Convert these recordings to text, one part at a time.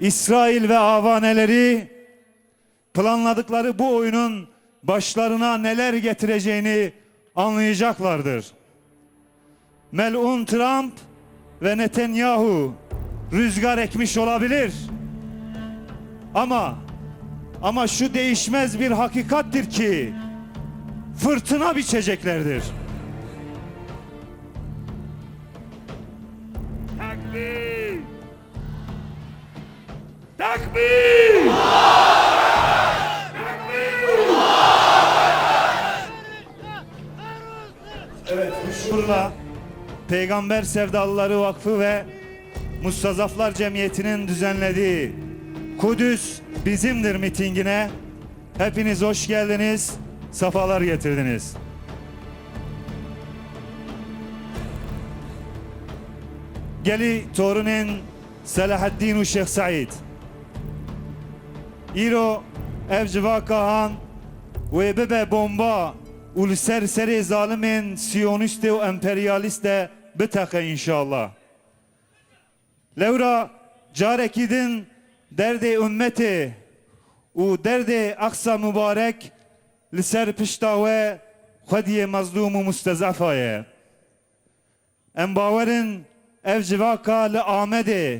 İsrail ve avaneleri planladıkları bu oyunun başlarına neler getireceğini anlayacaklardır. Mel'un Trump ve Netanyahu rüzgar ekmiş olabilir. Ama şu değişmez bir hakikattir ki fırtına biçeceklerdir. Takbir! Takbir! Evet, bu şuurla Peygamber Sevdalıları Vakfı ve Mustazaflar Cemiyeti'nin düzenlediği Kudüs Bizimdir mitingine hepiniz hoş geldiniz, safalar getirdiniz. Geli torunun Selahaddin u Şeyh Said. İro evciva kahan ve bebe bomba ul serseri zalimin siyoniste ve emperyaliste bitake inşallah. Levra carekidin derdi ümmeti u derdi aksa mübarek liser pişta ve khadiye mazlumu mustezafaye. Em bawerin ev civaka li Ahmedê,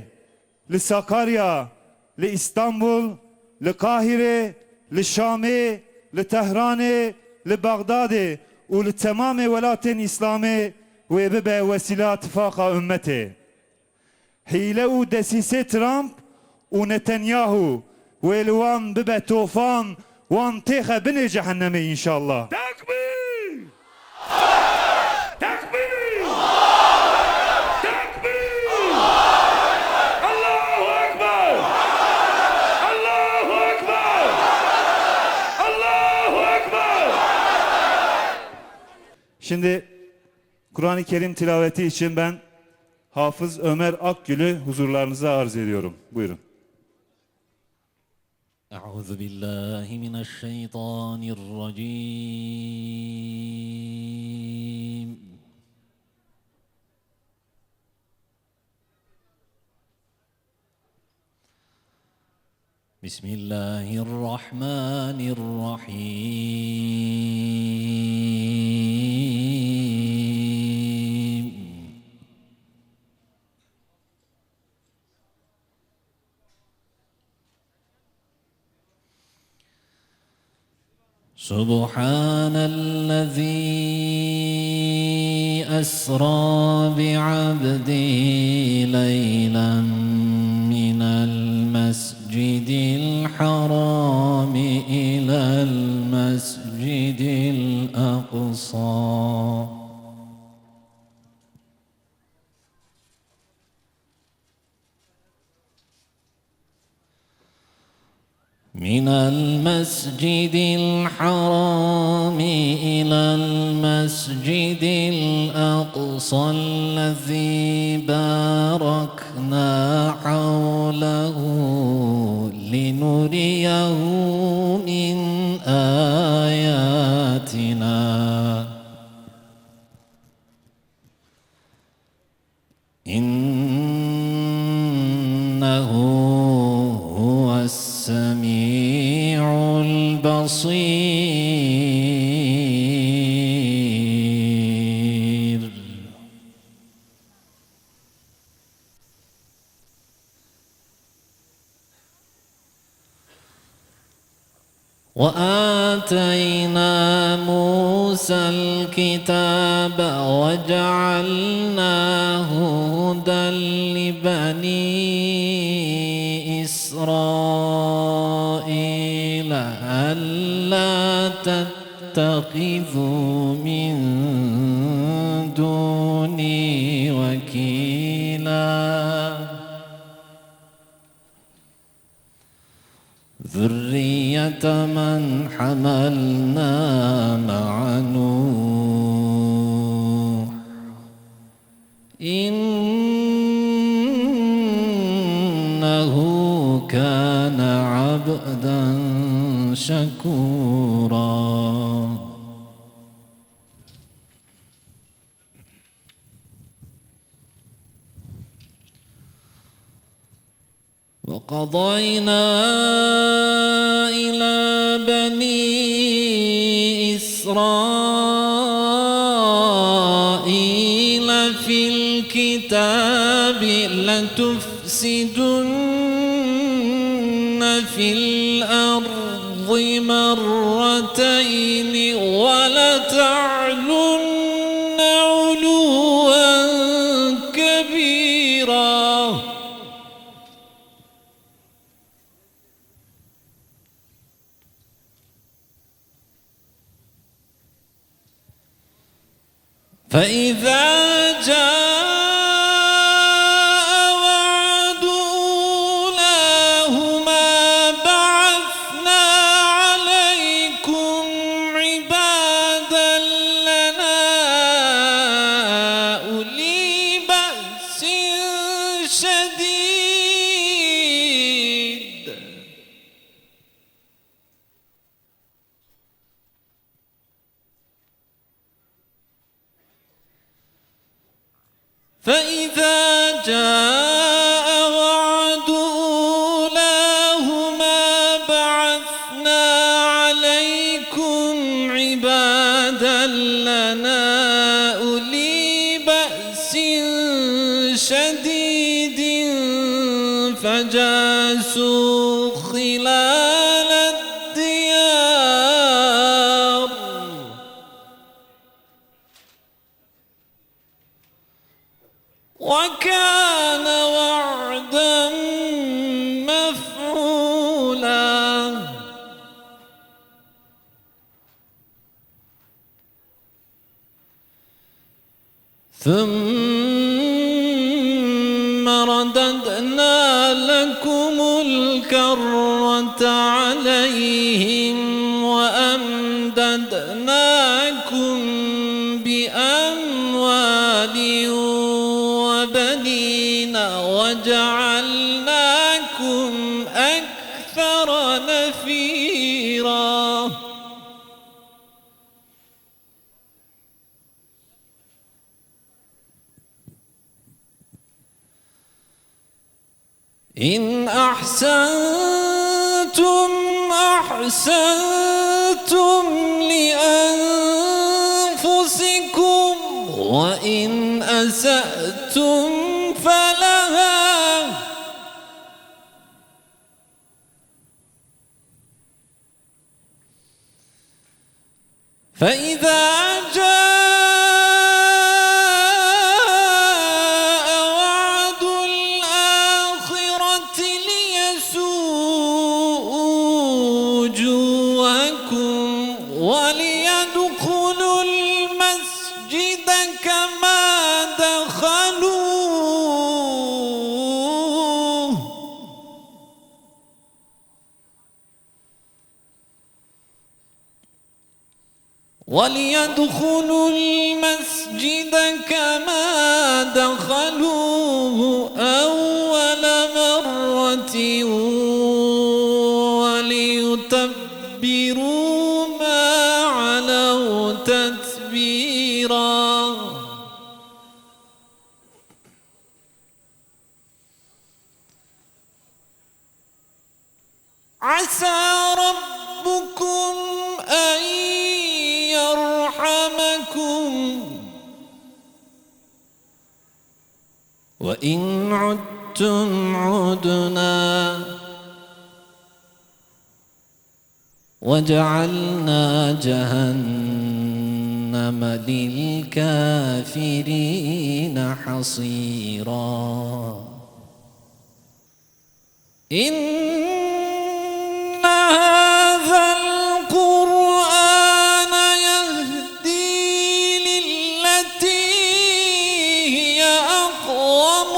li Sakarya, li İstanbul, li Kahire, li Şamê, li Tehranê, li Bagdadê û li temamê welatên İslamê wê bibe vesîla ittifaka ümmetê. Hîle û desîsê Trump û Netanyahu wê li wan bibe tofan wan têxe binê cehennemê inşallah. Takbir! Takbir! Takbir! Allahu Ekber! Allahu Ekber! Allahu Ekber! Şimdi Kur'an-ı Kerim tilaveti için ben Hafız Ömer Akgül'ü huzurlarınıza arz ediyorum. Buyurun. أعوذ بالله من الشيطان الرجيم بسم الله الرحمن الرحيم سبحان الذي أسرى بعبده ليلا من المسجد الحرام إلى المسجد الأقصى من المسجد الحرام إلى المسجد الأقصى الذي باركنا حوله لنريه من آياتنا إنه هو السميع البصير وآتينا موسى الكتاب وجعلناه هدى لبني إسرائيل ألا تتخذوا من دوني وكيلا ذرية من حملنا مع نوح إنه كان عبدا شكورا وقضينا إلى بني إسرائيل في الكتاب لتفسدن في الأرض مرتين ولتعلن علوا كبيرا فإذا جاء وعد أولاهما بعثنا عليكم عبادا لنا أولي بأس شديد فإذا جاء وعد أولاهما بعثنا عليكم عبادا لنا أولي بأس شديد فجاسوا خلال الديار وكان وعدا مفعولا ثم رددنا لكم الكرة عليهم وأمددناكم بأموال وبنين وجعلناكم أكثر نفيرا إن أحسنتم أحسنتم لأنفسكم وإن أسأتم فلها فإذا جاء وعد الآخرة ليسوءوا وجوهكم وليدخلوا المسجد كما دخلوه وليدخلوا المسجد كما دخلوه أول مرة وليتبروا ما علوا تتبيرا عسى ربكم أن يرحمكم وإن عدتم عدنا وجعلنا جهنم للكافرين حصيرا إن هذا القرآن يهدي للتي هي أقوم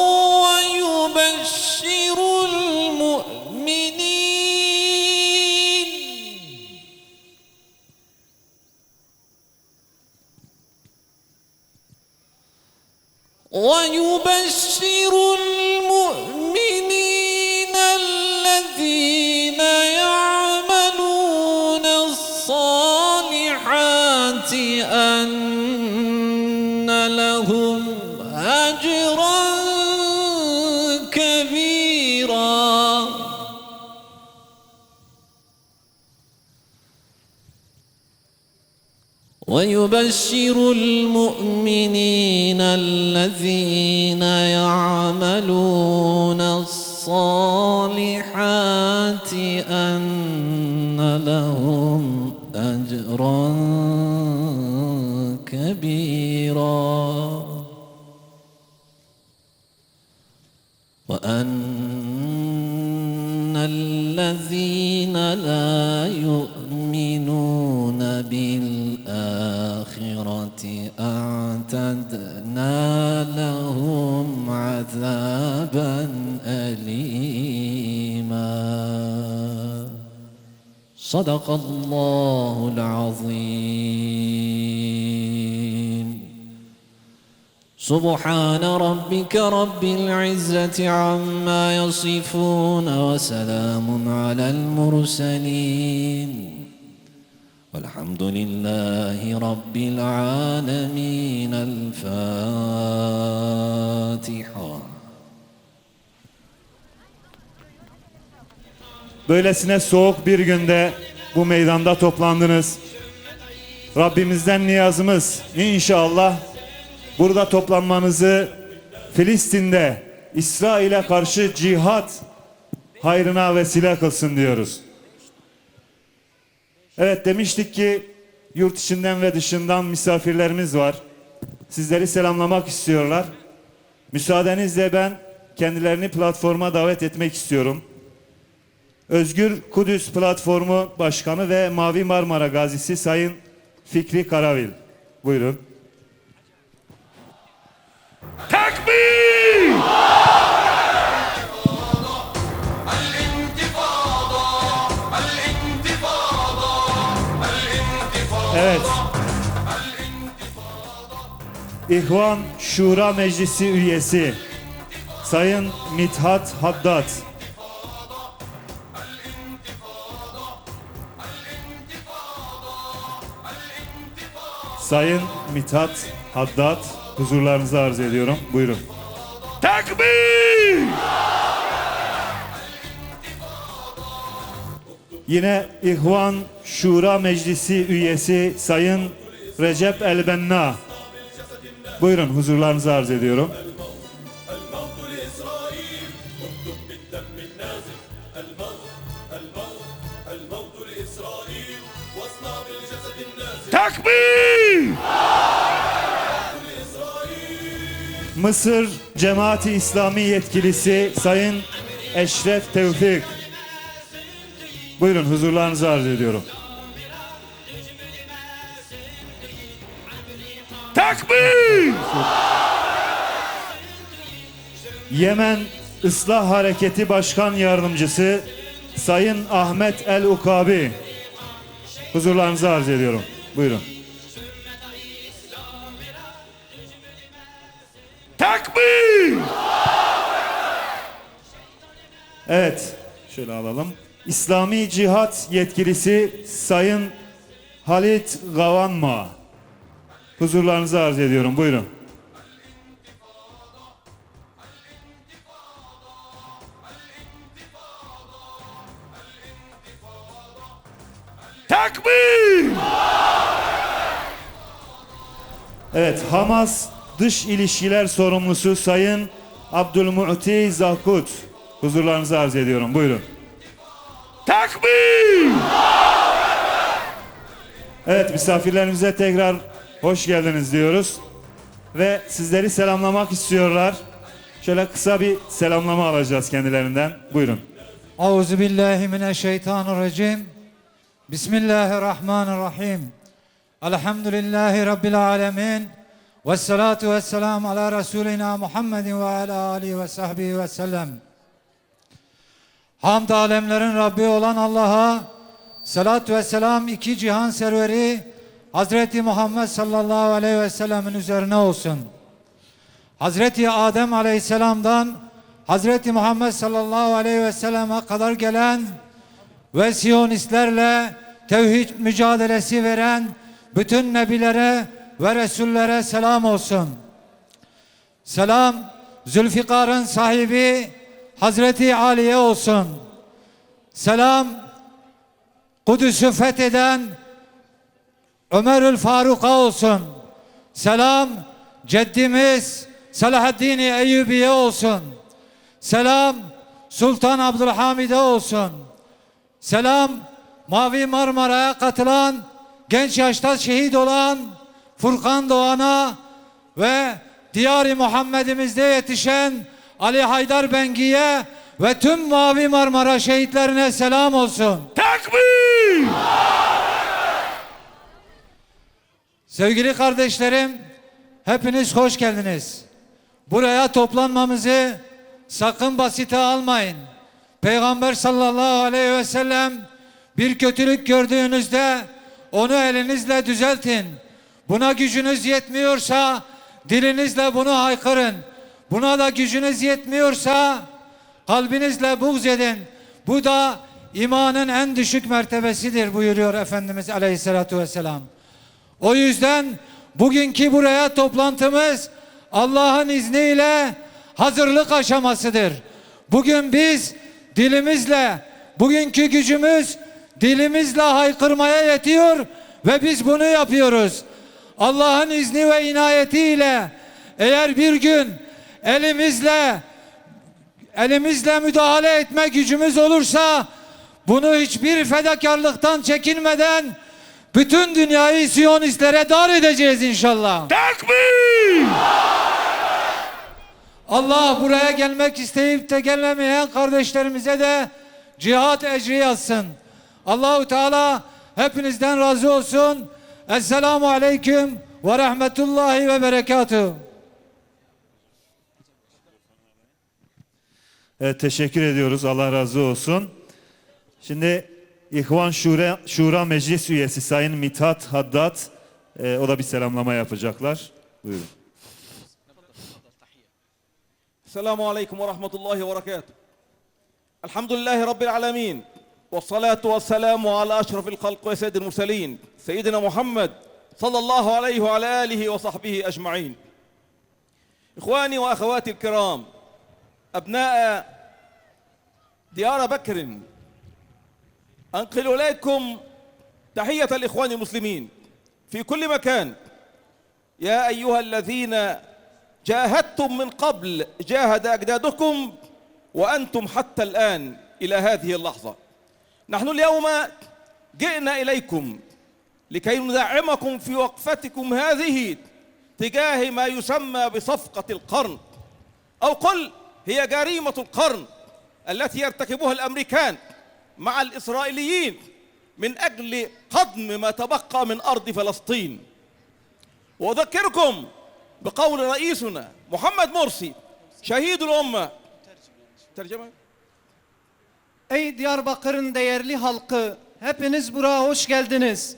ويبشر المؤمنين الذين ويبشر المؤمنين الذين يعملون الصالحات أن لهم أجرا كبيرا وأن الذين لا يؤمنون بالآخرة أعتدنا لهم عذابا أليما صدق الله العظيم سبحان ربك رب العزة عما يصفون وسلام على المرسلين والحمد لله رب العالمين الفاتحة. Böylesine soğuk bir günde bu meydanda toplandınız. Rabbimizden niyazımız inşallah burada toplanmanızı Filistin'de İsrail'e karşı cihat hayrına vesile kılsın diyoruz. Evet, demiştik ki yurt içinden ve dışından misafirlerimiz var. Sizleri selamlamak istiyorlar. Müsaadenizle ben kendilerini platforma davet etmek istiyorum. Özgür Kudüs Platformu Başkanı ve Mavi Marmara Gazisi Sayın Fikri Karavil. Buyurun. Takbir! Evet. İhvan Şura Meclisi üyesi Sayın Mithat Haddad. Sayın Mithat Haddad, huzurlarınızı arz ediyorum. Buyurun. Takbir! Yine İhvan Şura Meclisi üyesi Sayın Recep Elbenna. Buyurun, huzurlarınızı arz ediyorum. Takbir! Mısır Cemaati İslami yetkilisi Sayın Eşref Tevfik. Buyurun, huzurlarınızı arz ediyorum. Takbir! Yemen Islah Hareketi Başkan Yardımcısı Sayın Ahmet El Ukabi. Huzurlarınızı arz ediyorum. Buyurun. Takbir! Evet, şöyle alalım. İslami Cihat yetkilisi Sayın Halit Gavanma. Huzurlarınızı arz ediyorum. Buyurun. Takbir! Evet, Hamas Dış İlişkiler Sorumlusu Sayın Abdülmu'ti Zakut. Huzurlarınızı arz ediyorum. Buyurun. Takbir! Evet, misafirlerimize tekrar hoş geldiniz diyoruz. Ve sizleri selamlamak istiyorlar. Şöyle kısa bir selamlama alacağız kendilerinden. Buyurun. Euzubillahimineşşeytanirracim. Bismillahirrahmanirrahim. Elhamdülillahi Rabbil alemin. Vessalatu vesselamu ala Resulina Muhammedin ve ala alihi ve sahbihi ve sellem. Hamd alemlerin Rabbi olan Allah'a salat ve selam iki cihan serveri Hazreti Muhammed sallallahu aleyhi ve sellemin üzerine olsun. Hazreti Adem aleyhisselamdan Hazreti Muhammed sallallahu aleyhi ve selleme kadar gelen ve Siyonistlerle tevhid mücadelesi veren bütün nebilere ve resullere selam olsun. Selam Zülfikar'ın sahibi Hazreti Ali'ye olsun. Selam Kudüs'ü fetheden Ömerül Faruk'a olsun. Selam ceddimiz Selahaddin Eyyubi'ye olsun. Selam Sultan Abdülhamid'e olsun. Selam Mavi Marmara'ya katılan, genç yaşta şehit olan Furkan Doğan'a ve Diyar-ı Muhammed'imizde yetişen Ali Haydar Bengi'ye ve tüm Mavi Marmara şehitlerine selam olsun. Takbir! Sevgili kardeşlerim, hepiniz hoş geldiniz. Buraya toplanmamızı sakın basite almayın. Peygamber sallallahu aleyhi ve sellem bir kötülük gördüğünüzde onu elinizle düzeltin. Buna gücünüz yetmiyorsa dilinizle bunu haykırın. Buna da gücünüz yetmiyorsa kalbinizle buğz edin. Bu da imanın en düşük mertebesidir buyuruyor Efendimiz aleyhissalatu vesselam. O yüzden bugünkü buraya toplantımız Allah'ın izniyle hazırlık aşamasıdır. Bugün biz dilimizle, bugünkü gücümüz dilimizle haykırmaya yetiyor ve biz bunu yapıyoruz. Allah'ın izni ve inayetiyle eğer bir gün elimizle müdahale etme gücümüz olursa bunu hiçbir fedakarlıktan çekinmeden bütün dünyayı Siyonistlere dar edeceğiz inşallah. Takbir! Allah buraya gelmek isteyip de gelemeyen kardeşlerimize de cihat ecri yazsın. Allahu Teala hepinizden razı olsun. Esselamu aleyküm ve rahmetullahi ve berekatuhu. Evet, teşekkür ediyoruz. Allah razı olsun. Şimdi İhvan Şura Meclis Üyesi Sayın Mithat Haddad, o da bir selamlama yapacaklar. Buyurun. Selamun Aleyküm ve Rahmetullahi ve Berekatuhu. Elhamdülillahi Rabbil Alemin. Ve salatu ve selamu ala eşrafil halk ve seyyidil murselin. Seyyidina Muhammed sallallahu aleyhi ve ala alihi ve sahbihi ecma'in. İkhvani ve ahevatil kiram. أبناء ديار بكر أنقل إليكم تحية الإخوان المسلمين في كل مكان. يا أيها الذين جاهدتم من قبل جاهد أجدادكم وأنتم حتى الآن إلى هذه اللحظة. نحن اليوم جئنا إليكم لكي ندعمكم في وقفتكم هذه تجاه ما يسمى بصفقة القرن، أو قل هي جريمة القرن التي يرتكبها الأمريكان مع الإسرائيليين من أجل هضم ما تبقى من أرض فلسطين. وأذكركم بقول رئيسنا محمد مرسي شهيد الأمة. ترجمة. Ey Diyarbakır'ın değerli halkı, hepiniz buraya hoş geldiniz.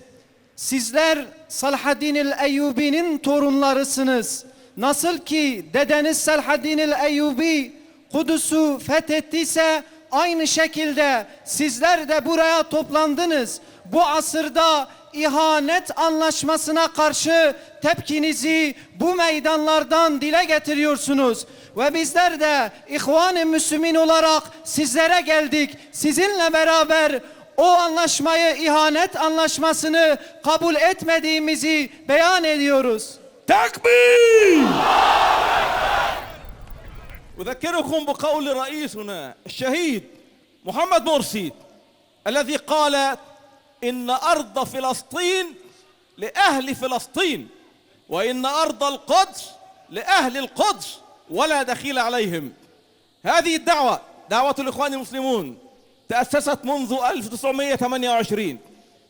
Sizler Selahaddin el-Eyyubi'nin torunlarısınız. Nasıl ki dedeniz Selahaddin el-Eyyubi Kudüs'ü fethettiyse aynı şekilde sizler de buraya toplandınız. Bu asırda ihanet anlaşmasına karşı tepkinizi bu meydanlardan dile getiriyorsunuz. Ve bizler de İhvan-ı Müslümin olarak sizlere geldik. Sizinle beraber o anlaşmayı, ihanet anlaşmasını kabul etmediğimizi beyan ediyoruz. Takbir! أذكركم بقول رئيسنا الشهيد محمد مرسي الذي قال إن أرض فلسطين لأهل فلسطين وإن أرض القدس لأهل القدس ولا دخيل عليهم. هذه الدعوة دعوة الإخوان المسلمون تأسست منذ 1928.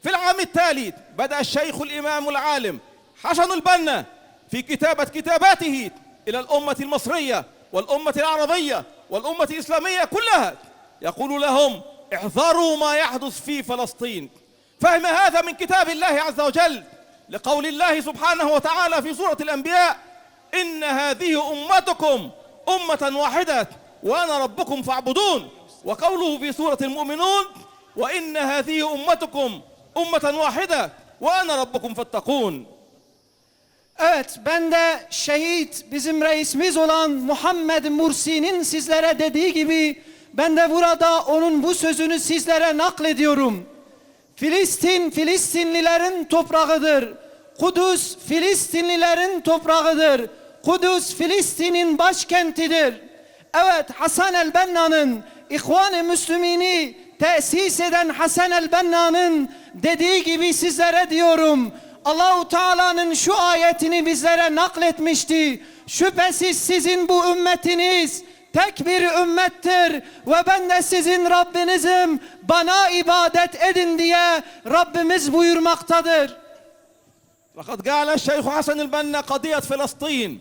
في العام التالي بدأ الشيخ الإمام العالم حسن البنا في كتابة كتاباته إلى الأمة المصرية والأمة العربية والأمة الإسلامية كلها، يقول لهم احذروا ما يحدث في فلسطين. فهم هذا من كتاب الله عز وجل لقول الله سبحانه وتعالى في سورة الأنبياء إن هذه أمتكم أمة واحدة وأنا ربكم فاعبدون. وقوله في سورة المؤمنون وإن هذه أمتكم أمة واحدة وأنا ربكم فاتقون. Evet, ben de şehit bizim reisimiz olan Muhammed Mursi'nin sizlere dediği gibi ben de burada onun bu sözünü sizlere naklediyorum. Filistin, Filistinlilerin toprağıdır. Kudüs, Filistinlilerin toprağıdır. Kudüs, Filistin'in başkentidir. Evet, Hasan el-Benna'nın, İhvan-ı Müslümin'i tesis eden Hasan el-Benna'nın dediği gibi sizlere diyorum. Allahu Teala'nın şu ayetini bizlere nakletmişti. Şüphesiz sizin bu ümmetiniz tek bir ümmettir ve ben de sizin Rabbinizim. Bana ibadet edin diye Rabbimiz buyurmaktadır. لقد قال الشيخ حسن البنا قضية فلسطين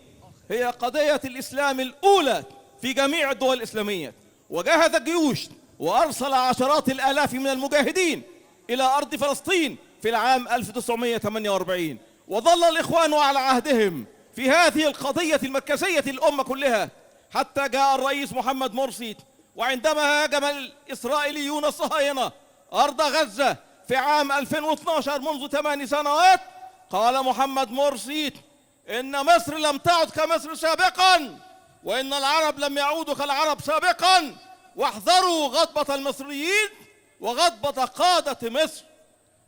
هي قضية الإسلام الأولى في جميع الدول الإسلامية، وجهز جيوش وأرسل عشرات الآلاف من المجاهدين إلى أرض فلسطين في العام 1948، وظل الإخوان على عهدهم في هذه القضية المركزية للأمة كلها حتى جاء الرئيس محمد مرسي. وعندما هاجم الإسرائيليون الصهاينة أرض غزة في عام 2012 منذ 8 سنوات، قال محمد مرسي إن مصر لم تعد كمصر سابقا، وإن العرب لم يعودوا كالعرب سابقا، واحذروا غضبة المصريين وغضبة قادة مصر.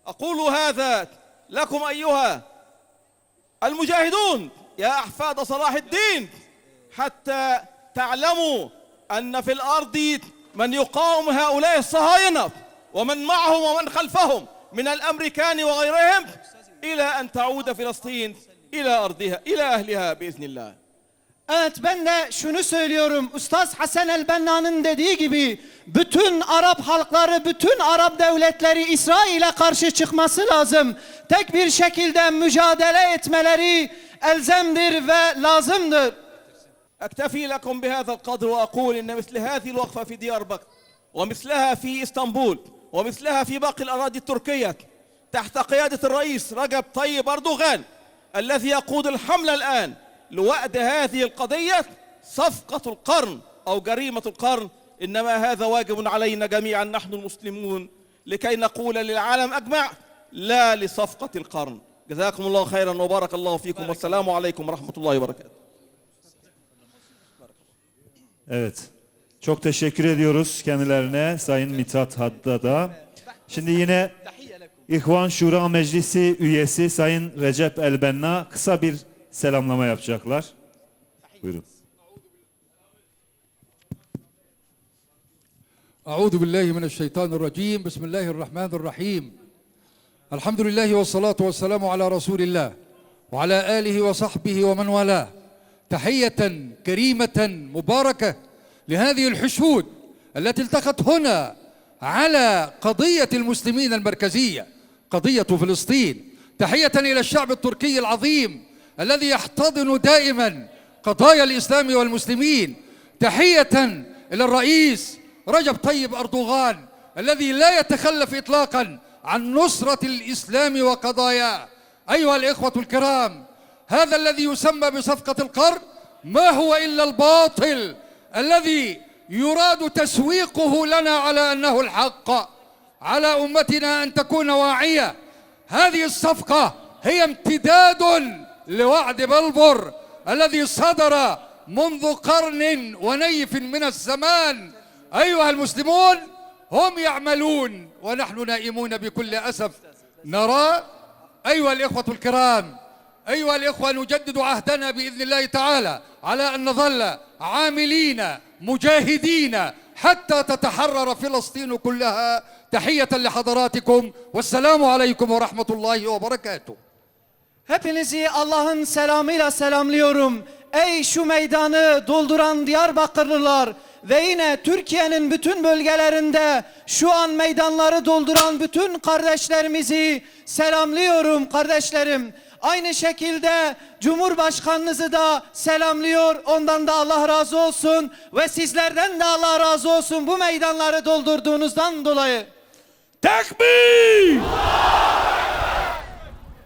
أقول هذا لكم أيها المجاهدون يا أحفاد صلاح الدين حتى تعلموا أن في الأرض من يقاوم هؤلاء الصهاينة ومن معهم ومن خلفهم من الأمريكان وغيرهم إلى أن تعود فلسطين إلى أرضها إلى أهلها بإذن الله. Evet, ben de şunu söylüyorum. Ustaz Hasan el-Benna'nın dediği gibi bütün Arap halkları, bütün Arap devletleri İsrail'e karşı çıkması lazım. Tek bir şekilde mücadele etmeleri elzemdir ve lazımdır. أكتفي لكم بهذا القدر وأقول إن مثل هذه الوقفة في ديار بكر ومثلها في إسطنبول ومثلها في باقي الأراضي التركية تحت قيادة الرئيس رجب طيب أردوغان الذي يقود الحملة الآن لوأد هذه القضية صفقة القرن أو جريمة القرن، إنما هذا واجب علينا جميعا نحن المسلمون لكي نقول للعالم أجمع لا لصفقة القرن. جزاكم الله خيرا وبارك الله فيكم والسلام عليكم ورحمة الله وبركاته. Evet. Çok teşekkür ediyoruz kendilerine, Sayın Mithat Haddad'a. Şimdi yine İhvan Şura Meclisi üyesi Sayın Recep El-Benna kısa bir selamlama yapacaklar. Buyurun. أعوذ بالله من الشيطان الرجيم بسم الله الرحمن الرحيم الحمد لله والصلاة والسلام على رسول الله وعلى آله وصحبه ومن والاه تحية كريمة مباركة لهذه الحشود التي التقت هنا على قضية المسلمين المركزية قضية فلسطين. تحية إلى الشعب التركي العظيم الذي يحتضن دائما قضايا الإسلام والمسلمين. تحية إلى الرئيس رجب طيب أردوغان الذي لا يتخلف إطلاقا عن نصرة الإسلام وقضاياه. أيها الإخوة الكرام، هذا الذي يسمى بصفقة القرن ما هو إلا الباطل الذي يراد تسويقه لنا على أنه الحق. على أمتنا أن تكون واعية. هذه الصفقة هي امتداد لوعد بلبر الذي صدر منذ قرن ونيف من الزمان. أيها المسلمون، هم يعملون ونحن نائمون بكل أسف. نرى أيها الإخوة الكرام، أيها الإخوة، نجدد عهدنا بإذن الله تعالى على أن نظل عاملين مجاهدين حتى تتحرر فلسطين كلها. تحية لحضراتكم والسلام عليكم ورحمة الله وبركاته. Hepinizi Allah'ın selamıyla selamlıyorum. Ey şu meydanı dolduran Diyarbakırlılar ve yine Türkiye'nin bütün bölgelerinde şu an meydanları dolduran bütün kardeşlerimizi selamlıyorum kardeşlerim. Aynı şekilde Cumhurbaşkanınızı da selamlıyor. Ondan da Allah razı olsun ve sizlerden de Allah razı olsun bu meydanları doldurduğunuzdan dolayı. Tekbir!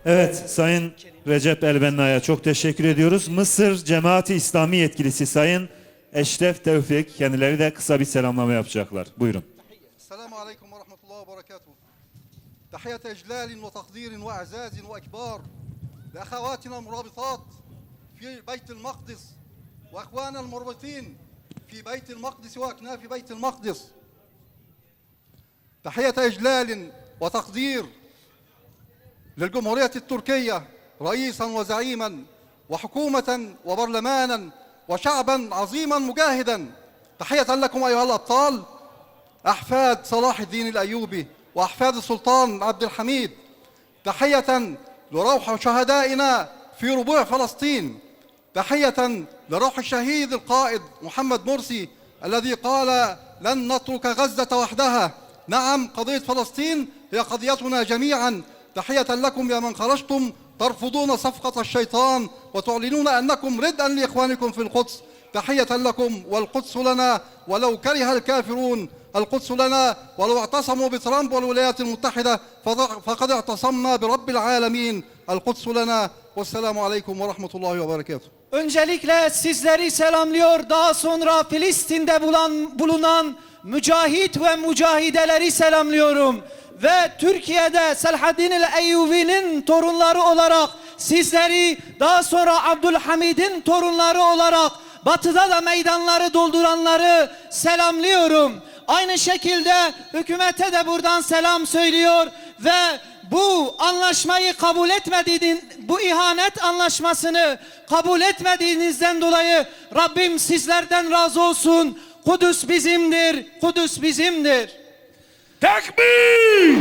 Evet, Sayın Recep El-Benna'ya çok teşekkür ediyoruz. Mısır Cemaati İslami yetkilisi Sayın Eşref Tevfik, kendileri de kısa bir selamlama yapacaklar. Buyurun. السلام عليكم ورحمة الله وبركاته. تحية إجلال وتقدير وإعزاز وإكبار لأخواتنا المرابطات في بيت المقدس وأخواننا المربطين في بيت المقدس وأكناف بيت المقدس. تحية إجلال وتقدير للجمهورية التركية رئيسا وزعيما وحكومة وبرلمانا وشعبا عظيما مجاهدا. تحية لكم أيها الأبطال أحفاد صلاح الدين الأيوبي وأحفاد السلطان عبد الحميد. تحية لروح شهدائنا في ربوع فلسطين. تحية لروح الشهيد القائد محمد مرسي الذي قال لن نترك غزة وحدها. نعم، قضية فلسطين هي قضيتنا جميعا. تحية لكم يا من خرجتم ترفضون صفقة الشيطان وتعلنون أنكم ردءا لإخوانكم في القدس. تحية لكم، والقدس لنا ولو كره الكافرون، القدس لنا ولو اعتصموا بترامب والولايات المتحدة فقد اعتصمنا برب العالمين. القدس لنا، والسلام عليكم ورحمة الله وبركاته. Öncelikle sizleri selamlıyor. Daha sonra Filistin'de bulunan mücahit ve mücahideleri selamlıyorum. Ve Türkiye'de Selahaddin el-Eyyubi'nin torunları olarak sizleri, daha sonra Abdülhamid'in torunları olarak batıda da meydanları dolduranları selamlıyorum. Aynı şekilde hükümete de buradan selam söylüyor ve bu anlaşmayı kabul bu ihanet anlaşmasını kabul etmediğinizden dolayı Rabbim sizlerden razı olsun. Kudüs bizimdir, Kudüs bizimdir. Tekbir!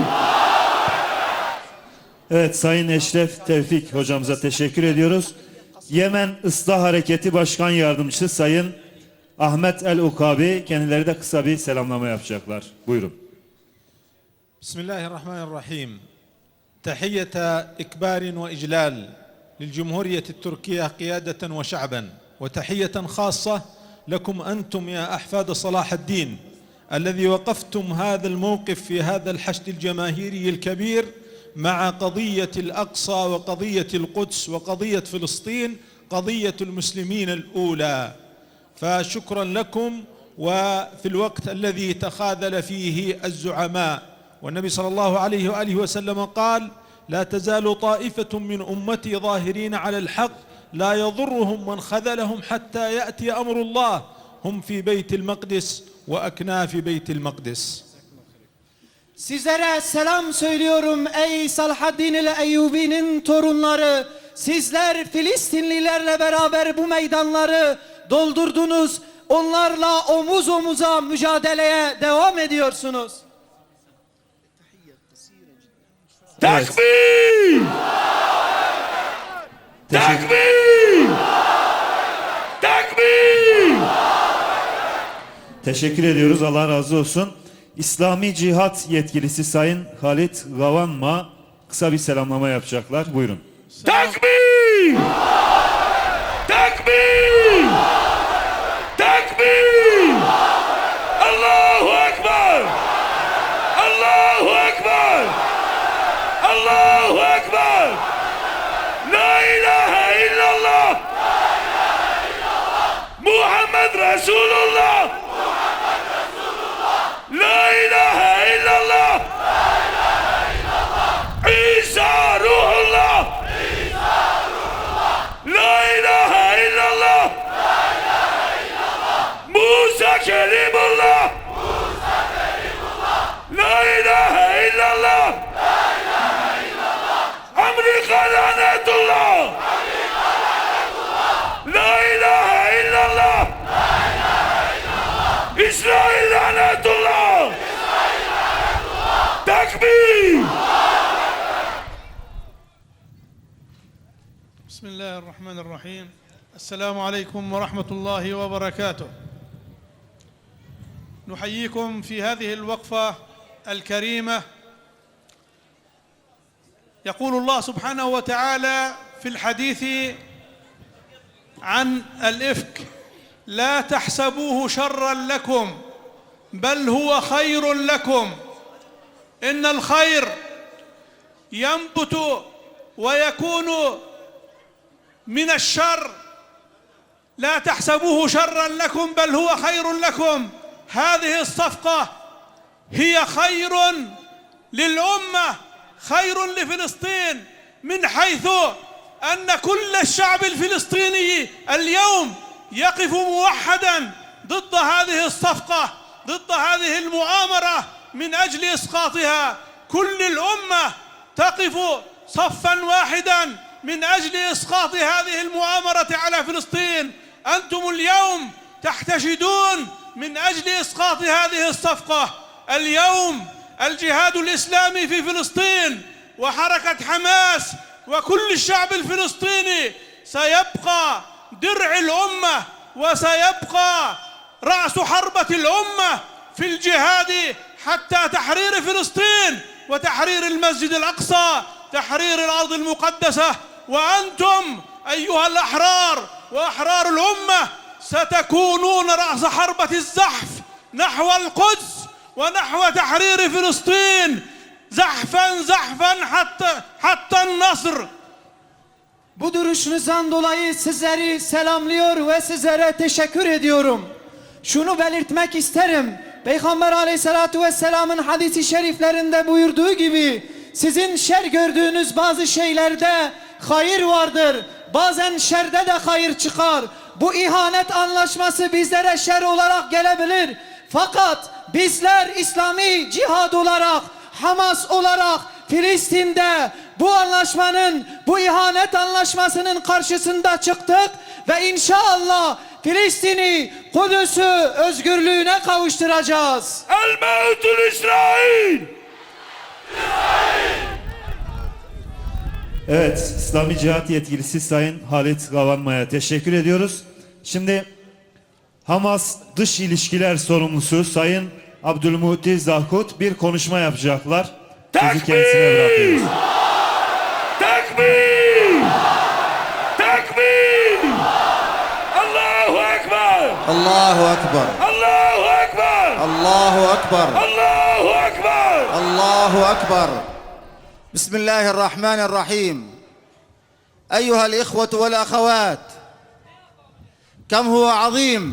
Evet, Sayın Eşref Tevfik hocamıza teşekkür ediyoruz. Yemen Islah Hareketi Başkan Yardımcısı Sayın Ahmet El-Ukabi kendileri de kısa bir selamlama yapacaklar. Buyurun. Bismillahirrahmanirrahim. تحية إكبار وإجلال للجمهورية التركية قيادة وشعبا، وتحية خاصة لكم أنتم يا أحفاد صلاح الدين الذي وقفتم هذا الموقف في هذا الحشد الجماهيري الكبير مع قضية الأقصى وقضية القدس وقضية فلسطين، قضية المسلمين الأولى. فشكرا لكم. وفي الوقت الذي تخاذل فيه الزعماء، والنبي صلى الله عليه وآله وسلم قال: لا تزال طائفة من أمتي ظاهرين على الحق لا يضرهم من خذلهم حتى يأتي أمر الله هم في بيت المقدس وأكناف بيت المقدس. Sizlere selam söylüyorum ey Selahaddin el-Eyyubi'nin torunları. Sizler Filistinlilerle beraber bu meydanları doldurdunuz. Onlarla omuz omuza mücadeleye devam ediyorsunuz. Tekbir! Tekbir! Tekbir! Teşekkür ediyoruz. Allah razı olsun. İslami Cihat Yetkilisi Sayın Halit Gavanma kısa bir selamlama yapacaklar. Buyurun. Tekbir! Tekbir! Tekbir! Allahu Ekber! Allahu Ekber! Allahu Ekber! La ilahe illallah! Muhammed Resulullah! La ilahe illallah! İsa Ruhullah! La ilahe illallah! Musa Kelimullah! La ilahe illallah! Amerika lanetullah! La ilahe illallah! İsrail lanetullah! Tekbir! Bismillahirrahmanirrahim. Esselamu aleyküm ve rahmetullahi ve berekatuh. نحييكم في هذه الوقفة الكريمة. يقول الله سبحانه وتعالى في الحديث عن الإفك: لا تحسبوه شرا لكم بل هو خير لكم. إن الخير ينبت ويكون من الشر. لا تحسبوه شرا لكم بل هو خير لكم. هذه الصفقة هي خير للأمة، خير لفلسطين، من حيث أن كل الشعب الفلسطيني اليوم يقف موحدا ضد هذه الصفقة، ضد هذه المؤامرة من أجل إسقاطها. كل الأمة تقف صفا واحدا من أجل إسقاط هذه المؤامرة على فلسطين. أنتم اليوم تحتشدون من أجل إسقاط هذه الصفقة. اليوم الجهاد الإسلامي في فلسطين وحركة حماس وكل الشعب الفلسطيني سيبقى درع الأمة وسيبقى رأس حربة الأمة في الجهاد حتى تحرير فلسطين وتحرير المسجد الأقصى، تحرير الأرض المقدسة. وأنتم أيها الأحرار وأحرار الأمة ستكونون رأس حربة الزحف نحو القدس ونحو تحرير فلسطين، زحفا زحفا حتى النصر. Bu duruşunuzdan dolayı sizleri selamlıyor ve sizlere teşekkür ediyorum. Şunu belirtmek isterim. Peygamber Aleyhisselatü Vesselam'ın hadisi şeriflerinde buyurduğu gibi sizin şer gördüğünüz bazı şeylerde hayır vardır. Bazen şerde de hayır çıkar. Bu ihanet anlaşması bizlere şer olarak gelebilir. Fakat bizler İslami cihad olarak, Hamas olarak Filistin'de bu anlaşmanın, bu ihanet anlaşmasının karşısında çıktık ve inşallah Filistin'i, Kudüs'ü özgürlüğüne kavuşturacağız. الموت لإسرائيل. Evet, İslami Cihat Yetkilisi Sayın Halit Kavanma'ya teşekkür ediyoruz. Şimdi Hamas Dış İlişkiler Sorumlusu Sayın Abdülmuhti Zahkut bir konuşma yapacaklar. Sözü kendisine bırakıyoruz. تكبير تكبير الله أكبر الله أكبر الله أكبر الله أكبر الله أكبر الله أكبر. بسم الله الرحمن الرحيم. أيها الإخوة والأخوات، كم هو عظيم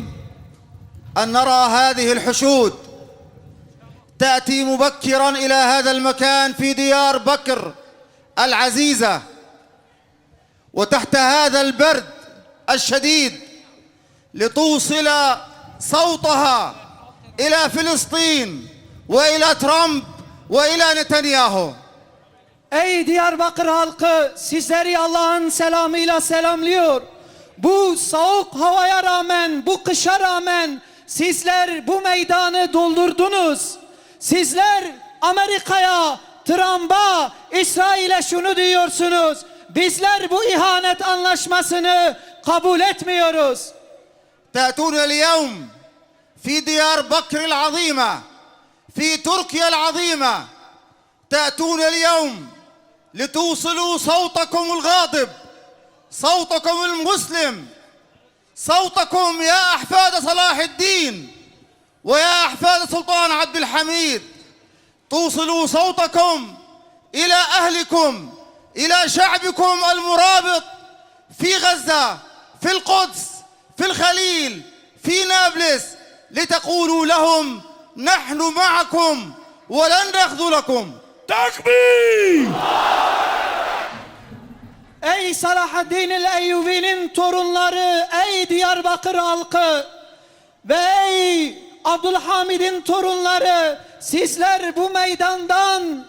أن نرى هذه الحشود تأتي مبكرا إلى هذا المكان في ديار بكر العزيزة، وتحت هذا البرد الشديد لتوصل صوتها إلى فلسطين وإلى ترامب وإلى نتنياهو. Ey Diyarbakır halkı, sizleri Allah'ın selamıyla selamlıyor. Bu soğuk havaya rağmen, bu kışa rağmen sizler bu meydanı doldurdunuz. Sizler Amerika'ya, Trump'a, İsrail'e şunu diyorsunuz: bizler bu ihanet anlaşmasını kabul etmiyoruz. تأتون اليوم في ديار بكر العظيمة في تركيا العظيمة، تأتون اليوم لتوصلوا صوتكم الغاضب، صوتكم المسلم، صوتكم يا أحفاد صلاح الدين ويا أحفاد السلطان عبد الحميد. توصلوا صوتكم إلى أهلكم، إلى شعبكم المرابط في غزة، في القدس، في الخليل، في نابلس، لتقولوا لهم نحن معكم ولن نخذلكم. تكبير Ey Salahaddin el-Eyyubi'nin torunları, ey Diyarbakır halkı ve ey Abdülhamid'in torunları, sizler bu meydandan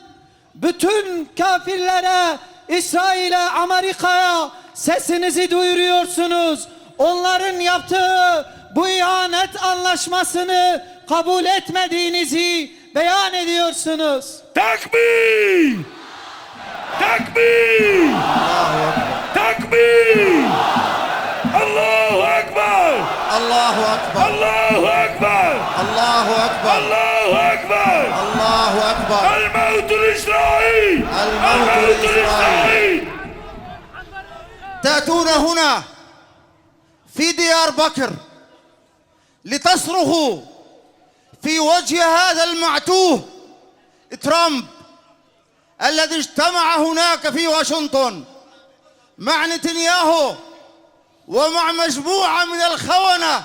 bütün kafirlere, İsrail'e, Amerika'ya sesinizi duyuruyorsunuz. Onların yaptığı bu ihanet anlaşmasını kabul etmediğinizi beyan ediyorsunuz. تكبير تكبير تكبير الله أكبر الله أكبر الله أكبر الله أكبر الله أكبر الله أكبر. الموت لإسرائيل الموت لإسرائيل. تأتون هنا في ديار بكر لتصرخوا في وجه هذا المعتوه ترامب الذي اجتمع هناك في واشنطن مع نتنياهو ومع مجموعة من الخونة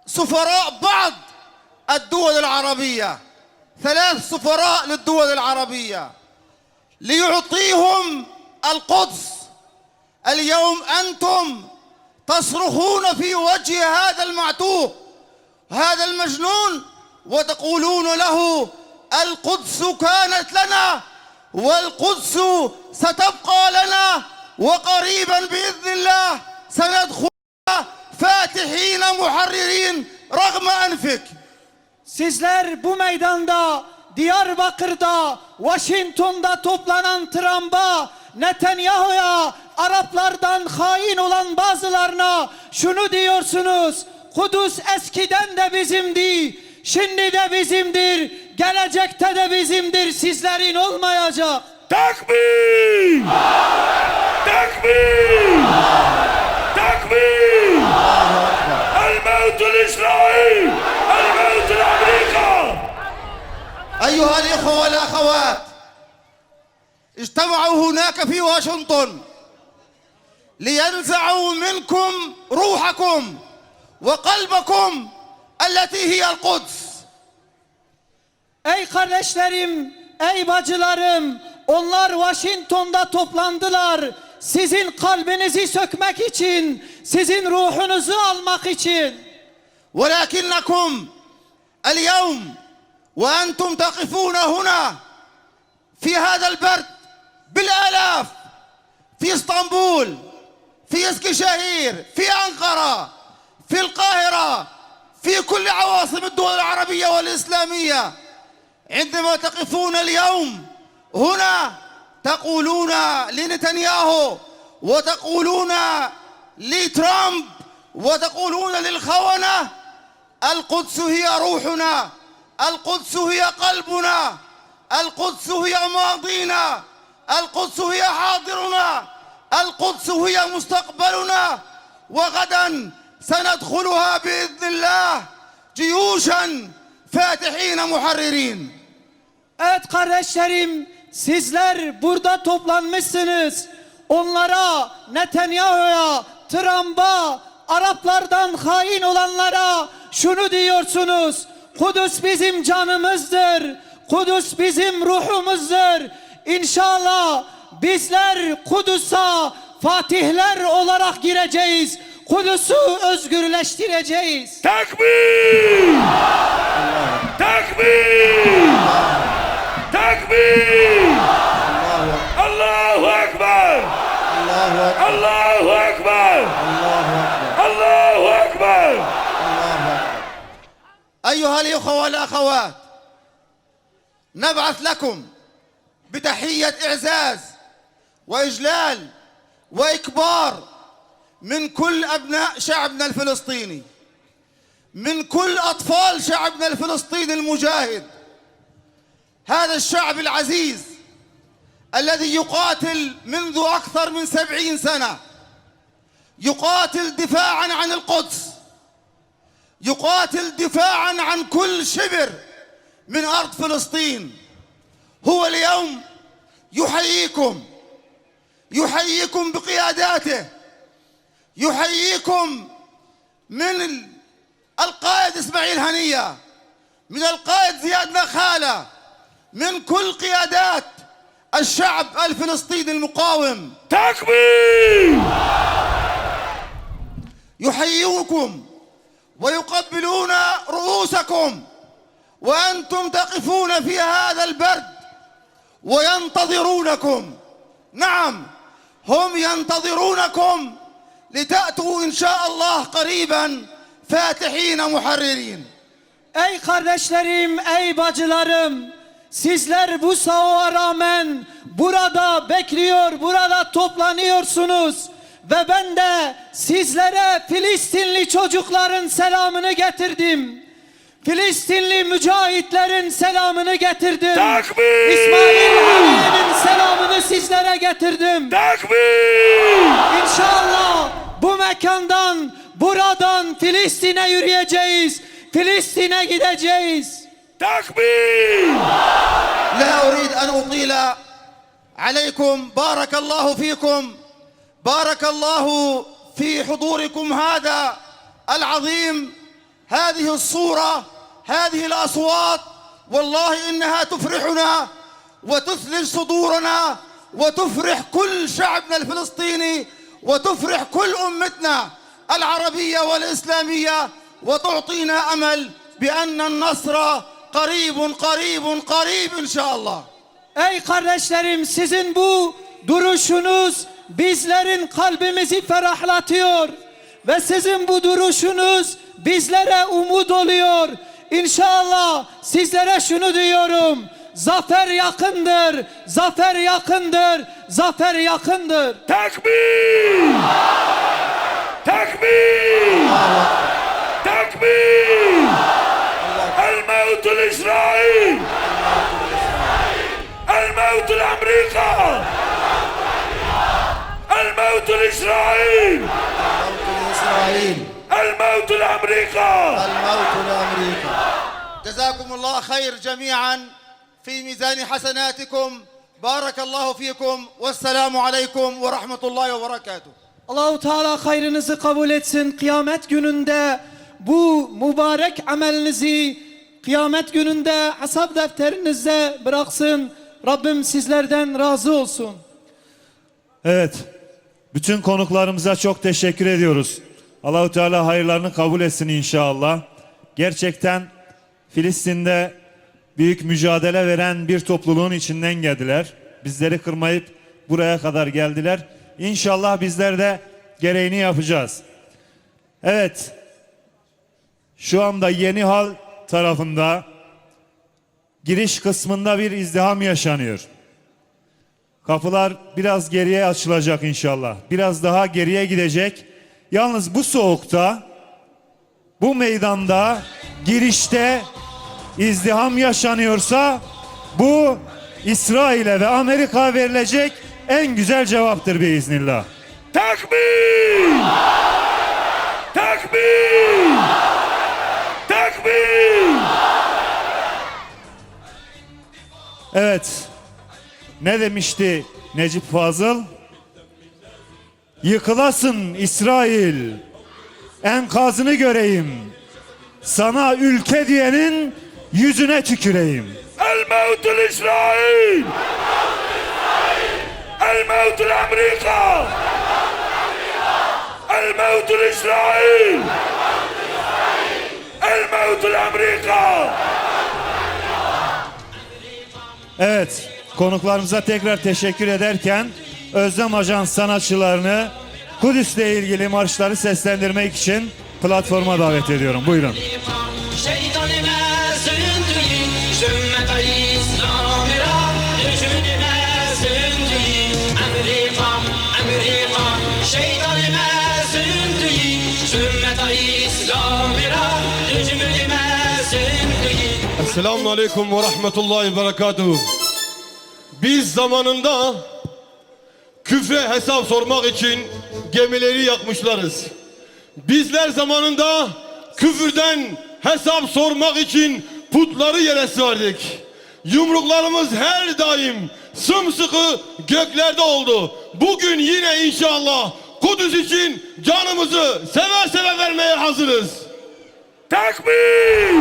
سفراء بعض الدول العربية، 3 سفراء للدول العربية، ليعطيهم القدس. اليوم أنتم تصرخون في وجه هذا المعتوه، هذا المجنون، وتقولون له القدس كانت لنا والقدس ستبقى لنا، وقريبا بإذن الله سندخلها فاتحين محررين رغم أنفك. Sizler bu meydanda, Diyarbakır'da, Washington'da toplanan Trump'a, Netanyahu'ya, Araplardan hain olan bazılarına şunu diyorsunuz: Kudüs eskiden de bizimdi, şimdi de bizimdir, gelecekte de bizimdir, sizlerin olmayacak. Takbir! Takbir! Takbir! الموت لإسرائيل! الموت لأمريكا! أيها الإخوة والأخوات، اجتمعوا هناك في واشنطن لينزعوا منكم روحكم وقلبكم التي هي القدس. Ey kardeşlerim, ey bacılarım, onlar Washington'da toplandılar. Sizin kalbinizi sökmek için, sizin ruhunuzu almak için. ولكنكم اليوم وأنتم تقفون هنا في هذا البرد بالآلاف في اسطنبول، في اسكشاهير، في أنقرة، في القاهرة، في كل عواصم الدول العربية والإسلامية، عندما تقفون اليوم هنا تقولون لنتنياهو وتقولون لترامب وتقولون للخونة: القدس هي روحنا، القدس هي قلبنا، القدس هي ماضينا، القدس هي حاضرنا، القدس هي مستقبلنا، وغدا سندخلها بإذن الله جيوشا فاتحين محررين. Evet kardeşlerim, sizler burada toplanmışsınız. Onlara, Netanyahu'ya, Trump'a, Araplardan hain olanlara şunu diyorsunuz: Kudüs bizim canımızdır, Kudüs bizim ruhumuzdur. İnşallah bizler Kudüs'e fatihler olarak gireceğiz. Kudüs'ü özgürleştireceğiz. Takbir! Takbir! Takbir! Allahu Ekber! Allahu Ekber! Allahu Ekber! أيها الإخوة والأخوات، نبعث لكم بتحية إعزاز وإجلال وإكبار من كل أبناء شعبنا الفلسطيني، من كل أطفال شعبنا الفلسطيني المجاهد، هذا الشعب العزيز الذي يقاتل منذ أكثر من 70 سنة، يقاتل دفاعا عن القدس، يقاتل دفاعا عن كل شبر من أرض فلسطين. هو اليوم يحييكم بقياداته، يحييكم من القائد إسماعيل هنية، من القائد زياد نخالة، من كل قيادات الشعب الفلسطيني المقاوم. تكبير! يحييكم ويقبلون رؤوسكم وأنتم تقفون في هذا البرد وينتظرونكم. نعم، هم ينتظرونكم لتأتوا إن شاء الله قريبا فاتحين محررين. Ey kardeşlerim, ey bacılarım, sizler bu soğuğa rağmen burada bekliyor, burada toplanıyorsunuz. Ve ben de sizlere Filistinli çocukların selamını getirdim. Filistinli mücahitlerin selamını getirdim. Takbir! İsmail Haniye'nin selamını sizlere getirdim. Takbir! İnşallah bu mekandan, buradan Filistin'e yürüyeceğiz. Filistin'e gideceğiz. تكبير! لا أريد أن أطيل عليكم. بارك الله فيكم، بارك الله في حضوركم هذا العظيم، هذه الصورة، هذه الأصوات، والله إنها تفرحنا وتثلج صدورنا وتفرح كل شعبنا الفلسطيني وتفرح كل أمتنا العربية والإسلامية، وتعطينا أمل بأن النصر قريب إن شاء الله. Ey kardeşlerim, sizin bu duruşunuz bizlerin kalbimizi ferahlatıyor ve sizin bu duruşunuz bizlere umut oluyor. İnşallah sizlere şunu diyorum: zafer yakındır, zafer yakındır, zafer yakındır. Takbir! Takbir! Takbir! الموت لإسرائيل الموت لأمريكا الموت لإسرائيل الموت لأمريكا جزاكم الله خير جميعا في ميزان حسناتكم. بارك الله فيكم والسلام عليكم ورحمة الله وبركاته. Allahu Teala hayrınızı kabul etsin. Kıyamet gününde bu mübarek amelinizi kıyamet gününde hesap defterinizde bıraksın. Rabbim sizlerden razı olsun. Evet. Bütün konuklarımıza çok teşekkür ediyoruz. Allahu Teala hayırlarını kabul etsin inşallah. Gerçekten Filistin'de büyük mücadele veren bir topluluğun içinden geldiler. Bizleri kırmayıp buraya kadar geldiler. İnşallah bizler de gereğini yapacağız. Evet. Şu anda Yeni Hal tarafında giriş kısmında bir izdiham yaşanıyor. Kapılar biraz geriye açılacak inşallah. Biraz daha geriye gidecek. Yalnız bu soğukta, bu meydanda, girişte izdiham yaşanıyorsa bu İsrail'e ve Amerika'ya verilecek en güzel cevaptır biiznillah. Takbir! Takbir! Takbir! Evet. Ne demişti Necip Fazıl? Yıkılasın İsrail, enkazını göreyim. Sana ülke diyenin yüzüne tüküreyim. الموت لإسرائيل الموت لأمريكا الموت لإسرائيل الموت لأمريكا. Evet, konuklarımıza tekrar teşekkür ederken Özlem Ajans sanatçılarını Kudüs'le ilgili marşları seslendirmek için platforma davet ediyorum. Buyurun. Esselamun Aleyküm ve Rahmetullahi ve Berekatuhu. Biz zamanında küfre hesap sormak için gemileri yakmışlarız. Bizler zamanında küfürden hesap sormak için putları yere serdik. Yumruklarımız her daim sımsıkı göklerde oldu. Bugün yine inşallah Kudüs için canımızı seve seve vermeye hazırız. Takbir!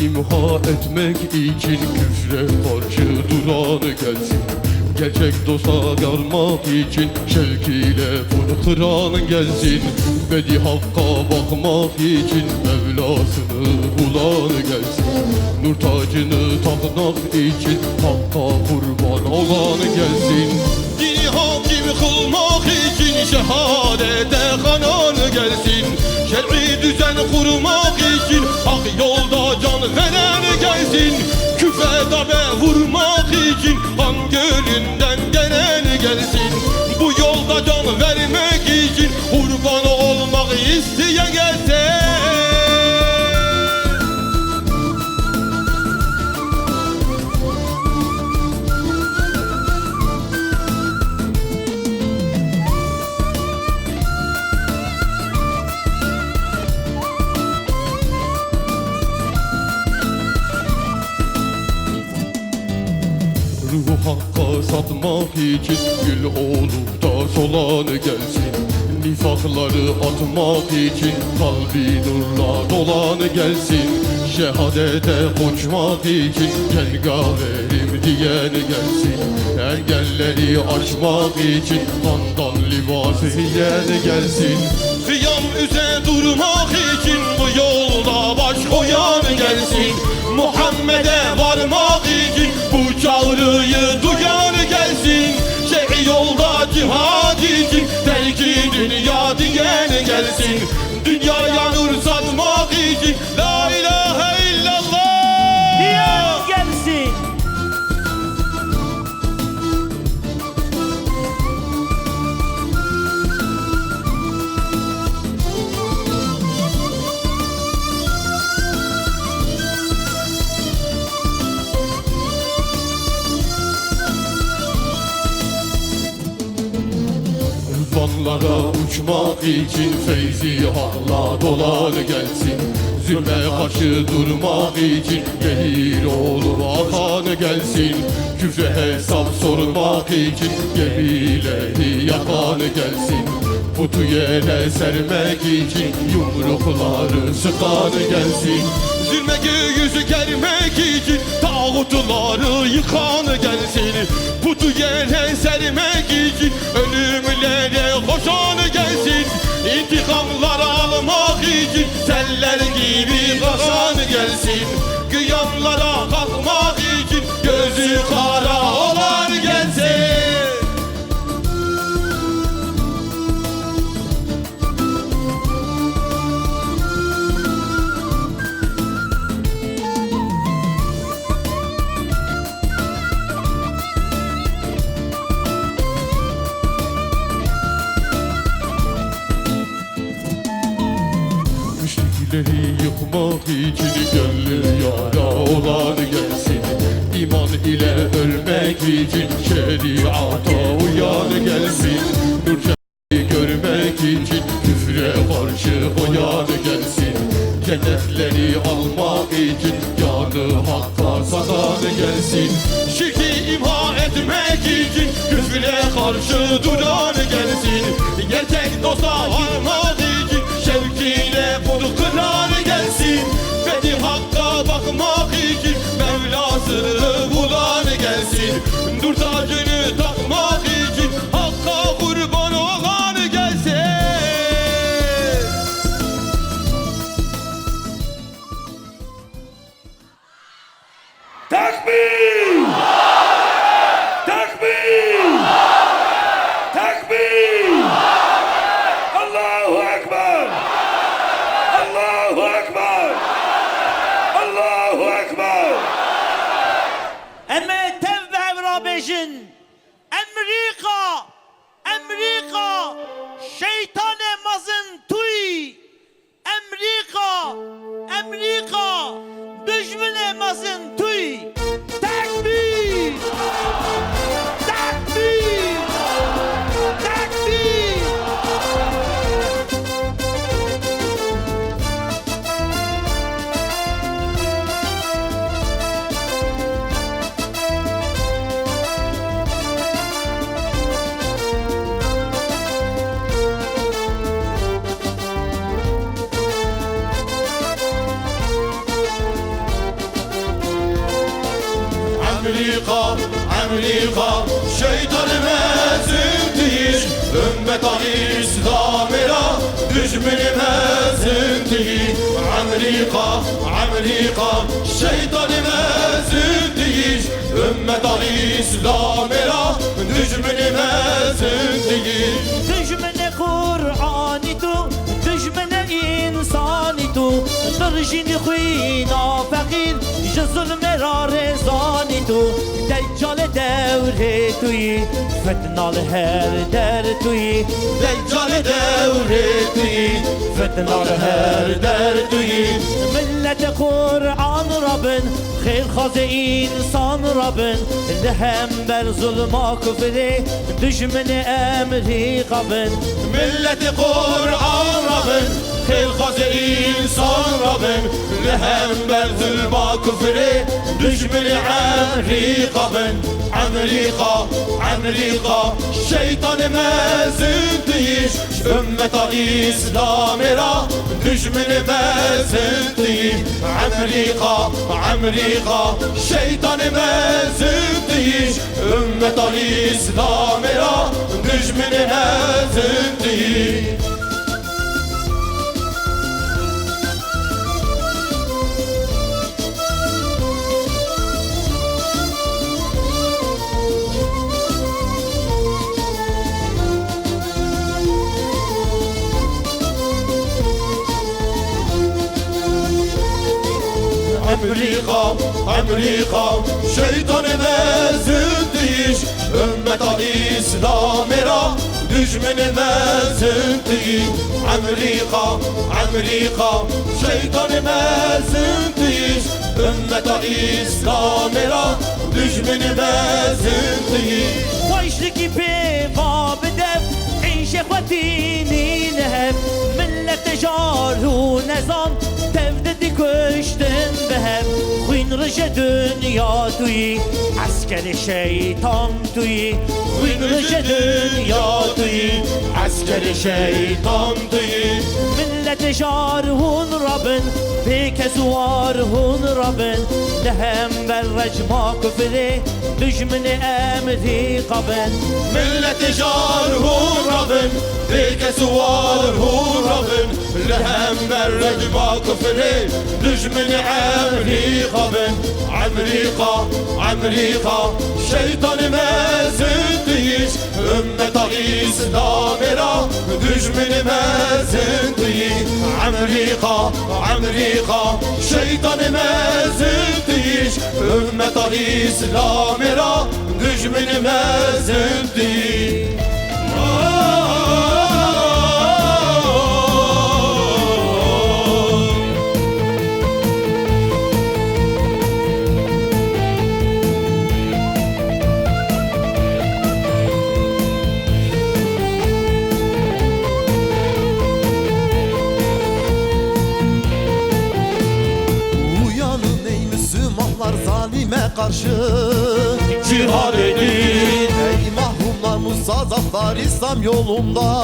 İmha etmek için küfre karşı duran gelsin. Gerçek dosta yarmak için şevkiyle fırkıran gelsin. Bedi hakka bakmak için Mevlasını bulan gelsin. Nur tacını takmak için hakka kurban olan gelsin. Dini hakim kılmak için şehadete kanan gelsin. Şer'i düzen kurmak için hak yolda can veren gelsin. Küfe darbe vurmak için kan gölünden gelen gelsin. Bu yolda can vermek için kurban olmak isteyen gelsin. satmak için gül olup da solanı gelsin. Nifakları atmak için kalbi nurla dolanı gelsin. Şehadete koşmak için cengaverim diyeni gelsin. Engelleri aşmak için kandan libası giyeni gelsin. Kıyam üze durmak için bu yolda baş koyan gelsin. Muhammed'e varmak için bu çağrıyı duyan gelsin. Şehir yolda cihad için terki dünya diyen gelsin. Dünyaya nur satmak için la ilahe illallah diyen gelsin. Urfanlara uçmak için feyzi hakla dolar gelsin. Zulme karşı durmak için gelir oğlu akan gelsin. Küfre hesap sormak için gemileri yakan gelsin. Putu yere sermek için yumrukları sıkan gelsin. Zulme yüzü germek için tağutları yıkan gelsin. Putu yere sermek için ölümlere koşan gelsin. İntikamlar almak için seller gibi kakan gelsin. Kıyamlara kalkmak için gözü kara olan gelsin. Müşrikleri yıkmak için gönlü yara olan gelsin. İman ile ölmek için şeriata uyan gelsin. Nur cenneti görmek için küfre karşı uyan gelsin. Cennetleri almak için canı hakka sadan gelsin. Şirki imha etmek için küfre karşı duran gelsin. Gerçek dosta varmak için şevkiyle bunu kırar gelsin. Fethi Hakk'a bakmak için Mevlasını bulan gelsin. Dur tacını takmak için Hakk'a kurban olan gelsin. Takbir! Takbir! Takbir! Allahu Ekber! Allahu Ekber! Allahu Ekber! Ama tevbe rabejin Amerika Amerika şeytan mazın tuy Amerika Amerika düşmene mazın tuy Takbir! Takbir! Takbir! Amerika, Amerika, şeytan mezintiyiz. Ümmet Ali İslam'la düşmanı mezintiyiz. Amerika, Amerika, şeytan mezintiyiz. Ümmet Ali İslam'la düşmanı mezintiyiz. Düşmene Kur'an'ı tu, düşmene insan'ı tu. Dırjini khuyna fakir, zulme ra rezan'ı tu. Deccal devre tuyi, fetnal her der tuyi. Deccal devre tuyi, fetnal her der tuyi. Millet Kur'an Rabbin, خير خازي إنسان ربن لهم بر ظلم كفري دشمن أمري قبن ملة قرآن ربن خير خازي إنسان ربن لهم بر ظلم كفري دشمن أمري قبن Amerika, Amerika Şeytan mezundiş Ümmeta İslamira Düşmeni mezundiş Amerika, Amerika Şeytan mezundiş Ümmeta İslamira Düşmeni mezundiş Amerika, Amerika Şeytan mezundiş Ümmeta İslamira Düşmeni mezundiş Amerika, Amerika Şeytan mezundiş Ümmeta İslamira Düşmeni mezundiş ويشلك باب دف عيش اخوتيني لهم ملت جار ونظام تفدد كشتن بهم خوين رجا دنيا توي عسكر شيطان توي خوين رجا دنيا توي عسكر شيطان توي ملت جار هون ربن بك زوار هون ربن لهم بالرجما كفري دجمن امري قبل ملت جار هون ربن بك سوار هون ربن لهم برد ما كفري دجمن عمري قبل عمريقا عمريقا شيطان مازنديش أمة إسلامنا دجمن مازنديش عمريقا عمريقا شيطان مازنديش أمة إسلامنا دجمن مازنديش Zalime karşı cihad edin Ey mahkumlar mustazaflar İslam yolunda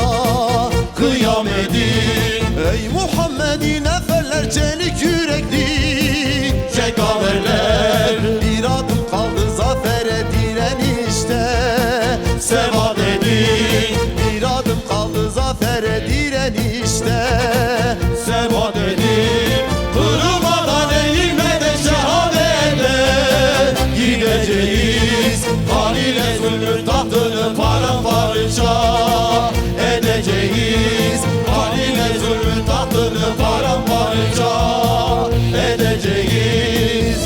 kıyam edin Ey Muhammed'in neferler çelik yürekli Cengaverler Bir adım kaldı zafere direnişte sebat edin Bir adım kaldı zafere direnişte sebat edin Kırılmadan eğilmeden şehadete gideceğiz Haliyle zulmün tahtını paramparça edeceğiz Haliyle zulmün tahtını paramparça edeceğiz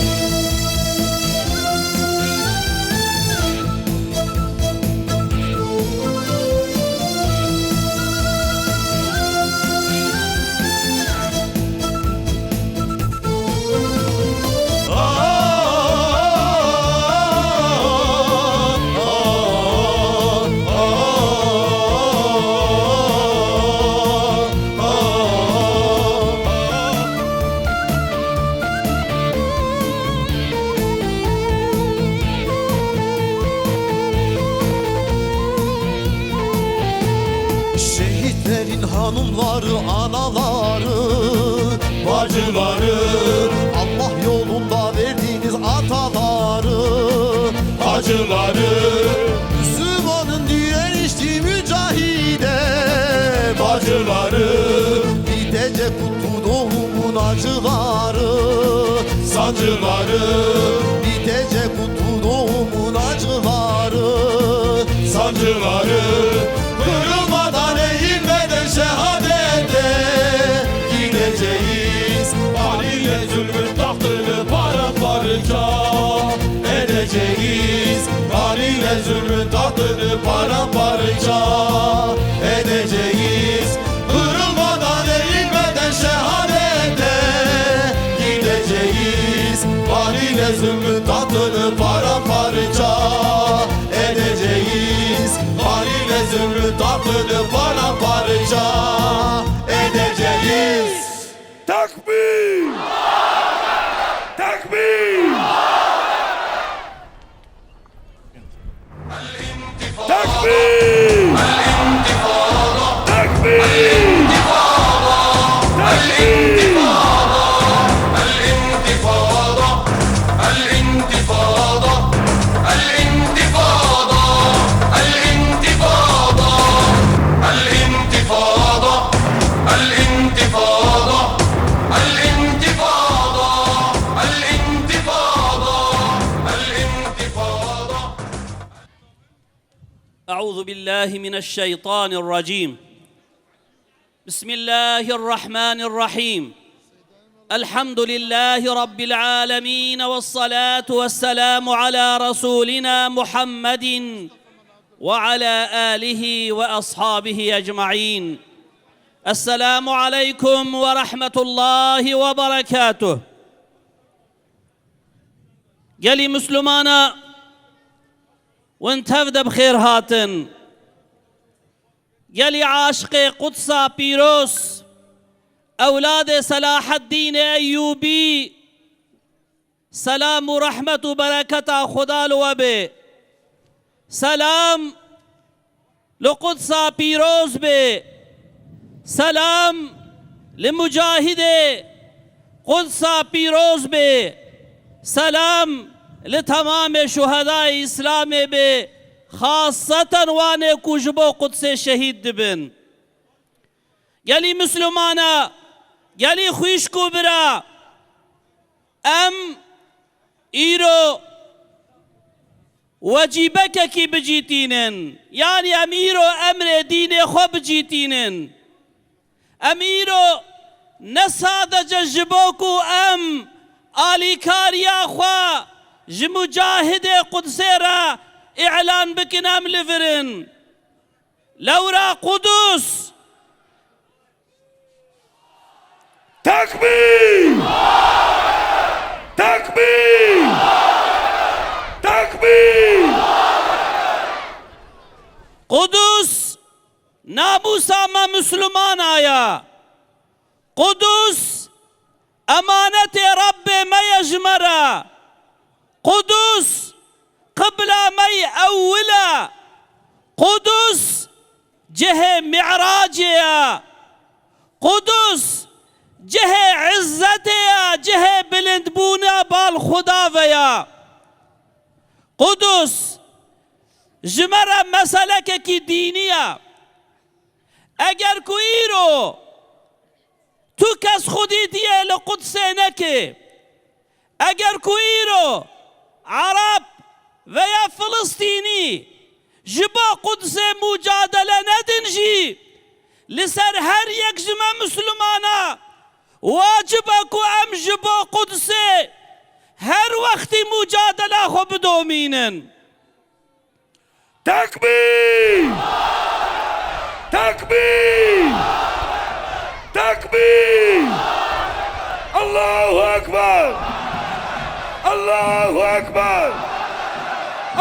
Şehitlerin hanımları, anaları, bacıları Allah yolunda verdiğiniz ataları, hacıları Müslümanın direnişti mücahide, bacıları bitecek kutlu doğumun acıları, sancıları bitecek kutlu doğumun acıları, sancıları kırılmadan eğilmeden şehadete gideceğiz Haliyle zulmün tahtını paramparça edeceğiz Haliyle zulmün tahtını paramparça edeceğiz Kırılmadan eğilmeden şehadete gideceğiz Haliyle zulmün tahtını paramparça edeceğiz Haliyle zulmün tahtını paramparça edeceğiz Takbir! Takbir! أعوذ بالله من الشيطان الرجيم. بسم الله الرحمن الرحيم. الحمد لله رب العالمين، والصلاة والسلام على رسولنا محمد وعلى آله وأصحابه أجمعين. السلام عليكم ورحمة الله وبركاته. قالي مسلمانا وانت هفده بخير هاتن. قالي عاشق قدسا بيروس أولاد صلاح الدين أيوبي، سلام و رحمت و برکت خدا لوبه. سلام لقدسا پیروز به. سلام لمجاهد قدسا پیروز به. سلام لتمام شهداء اسلام به، خاصة وانه کجبو قدس شهید دبن. گلی مسلمانا، گلی خویش کو برا ام ایرو وجیبک کی بجیتینن، یعنی امیرو امر دین خو بجیتینن. امیرو نساد ججبوکو ام آلیکاریا خوا جمجاهد قدسه را اعلان بکنم لفرن. لورا قدس تكبير تكبير تكبير. قدس ناموسا ما مسلمان آیا. قدس امانت رب ما يجمرا. قدس قبل ما اولا. قدس جه معراجيا. قدس جه عزتيا، جه بلندبونا بالخدا ويا. قدس جمرا مسلك کی دینیا. اگر کوئی رو تو کس خودی دیه لقدس نکه، اگر کوئی رو عرب و یا فلسطینی جبا قدس مجادله ندنجی، لسر هر یک جمع مسلمانا واجب اکو ام جبا قدس هر وقت مجادله خو بدومینن. تكبير تكبير تكبير. الله أكبر الله أكبر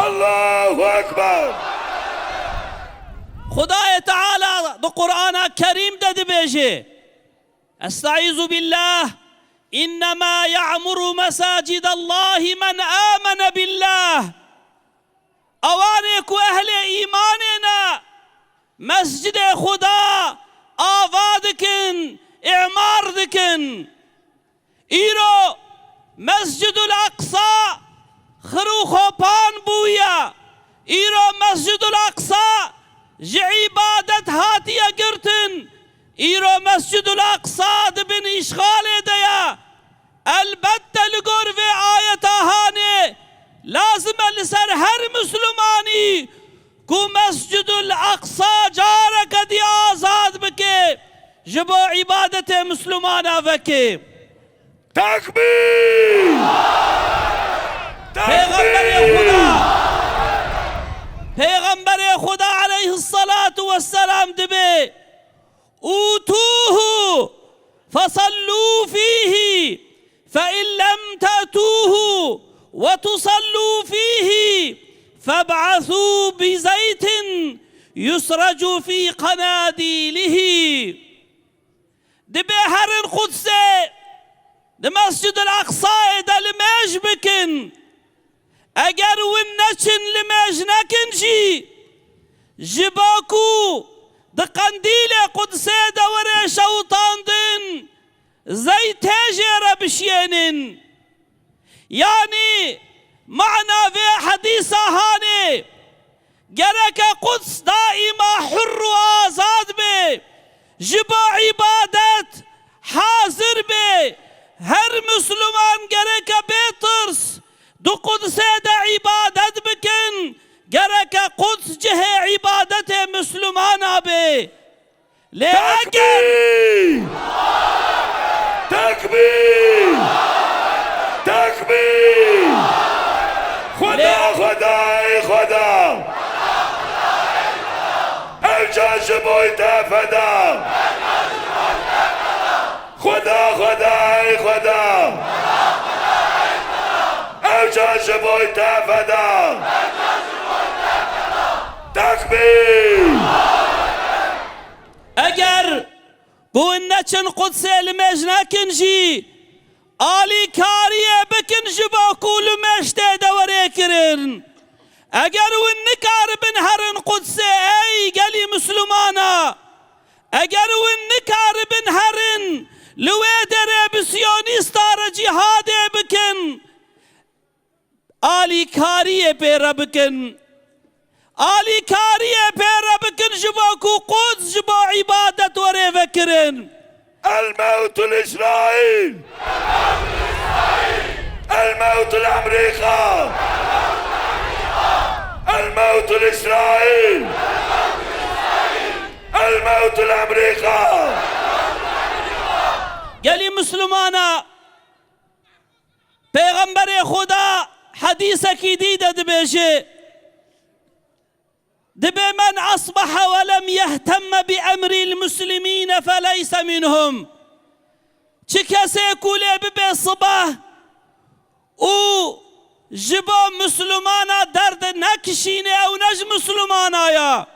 الله أكبر. خدای تعالی دو قرآن کریم داده بیجه استعیذ بالله انما يعمر مساجد الله من آمن بالله. اوانه کو اهل ایماننا مسجد خدا آباد کن، اعمار دکن. ایرو مسجد الاقصى خروخو پان بویا. ایرو مسجد الاقصى جه عبادت هاتیا گرتن. ایرو مسجد الاقصى دبن اشغال دیا. البته لگور و آیت آهانه لازم لسر هر مسلمانی کو مسجد الاقصى جارک دی آزاد بکے جبو عبادت مسلمانا وکے. تكبير پیغمبر خدا علیه الصلاة والسلام دبے اوتوه فصلوا فيه فإن لم تأتوه وتصلوا فيه فابعثوا بزيت يسرج في قناديله. دبي هر القدس لمسجد الأقصى دا لماج بكن. اگر ونچن لماج نكنجي جباكو دا قنديل قدس دور شوطان دن زيت هجر بشينن. يعني معنى في حديث هاني جرك قدس دائما حر وآزاد به جبا عبادت حاضر به هر مسلمان جرك بيترس دو قدس دا عبادت بكن گرک قدس جه عبادت مسلمان به تكبير تكبير تكبير خدا خدا ای خدا الجاش بویت فدا خدا خدا ای خدا الجاش بویت فدا تكبير اگر گوین نچن قدس المجنه کنجی آلی کاریه بکن جبا کول مشته دوره کرن اگر ون نکار بن هرن قدس ای گلی مسلمانا اگر ون نکار بن هرن لوی دره بسیونیستار جهاد بکن آلی کاریه پیره بکن آلی کاریه پیره بکن جبا کو قدس جبا عبادت وره فکرن الموت لإسرائيل الموت لأمريكا الموت لإسرائيل الموت لأمريكا گلی مسلمانا پیغمبر خدا حدیث کی دیده دبیجه دبي من أصبح ولم يهتم بأمر المسلمين فليس منهم چكسي كولي ببي صبح او جبا مسلمانا درد نكشيني او نج مسلمانا يا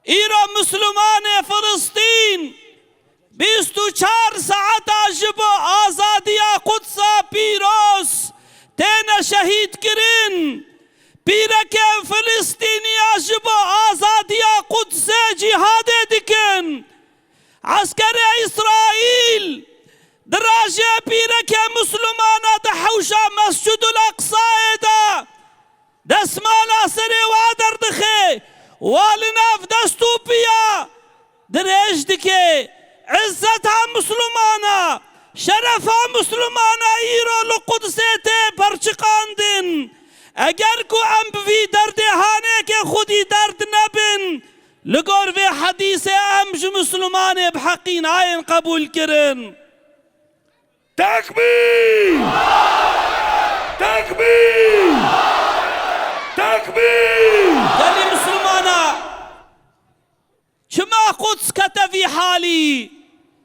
ايرا مسلمان فلسطين 24 ساعتا جبا آزاديا قدسا بيروس تينا شهيد كرين بيرك فلسطينيا جبا آزاديا قدس جهاد دكن عسكر إسرائيل دراجة بيرك مسلمانا دحوشا مسجد الأقصى دا دسمالا سري وادر دخي والناف دستو بيا دريج دكي عزتها مسلمانا شرفها مسلمانا ايرو لقدسيتي برچقاندن اگر کو ام بوی درد هانه که خودی درد نبن لگور و حدیث ام جو مسلمان بحقین آین قبول کرن تكبير تكبير تكبير گلی مسلمانا شما قدس كتفي حالي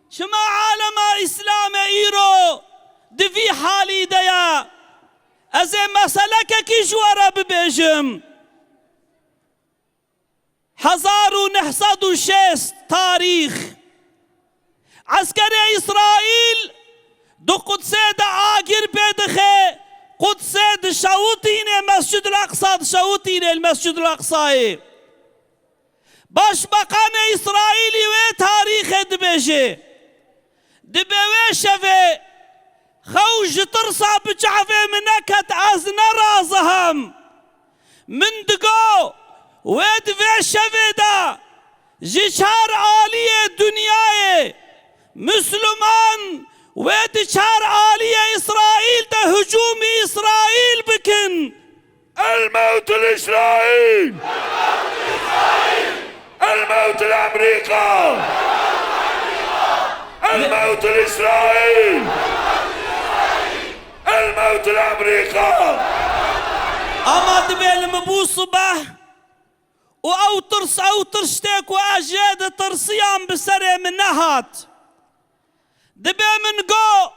شما عالم اسلام ايرو دفي حالي ديا از مسئله که جواره ببیجم 1906 تاریخ عسكر اسرائیل دو قدسه دا آگیر بدخه قدسه دا شوطین مسجد الاقصى دا شوطین المسجد الاقصى باشبقان اسرائیلی و تاریخ دبیجه دبیوه شفه خوج ترصى بجعفة منكت أزنا رازهم من دقو ويد في شفيدا جيشار آلية دنياي مسلمان ويد شار آلية إسرائيل ده هجوم إسرائيل بكن الموت لإسرائيل الموت لأمريكا الموت لإسرائيل الموت لأمريكا أما دبيل مبو صبح أو ترشتك وأجاد ترصيان بسري من نهات دبي من قو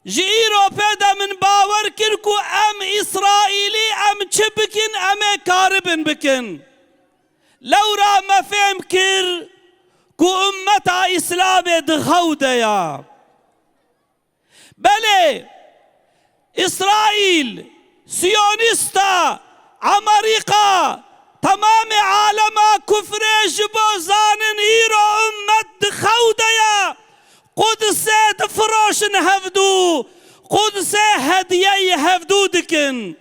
جيرو بيدا من باور كركو أم إسرائيلي أم تشبكن أم كاربن بكن لو را ما فهم كر كو أمتا إسلام دخودة يا بلي إسرائيل سيونيستا أمريكا تمام عالم كفر جبوزان إيرو أمت خوديا قدس دفروش هفدو قدس هدية هفدو دكن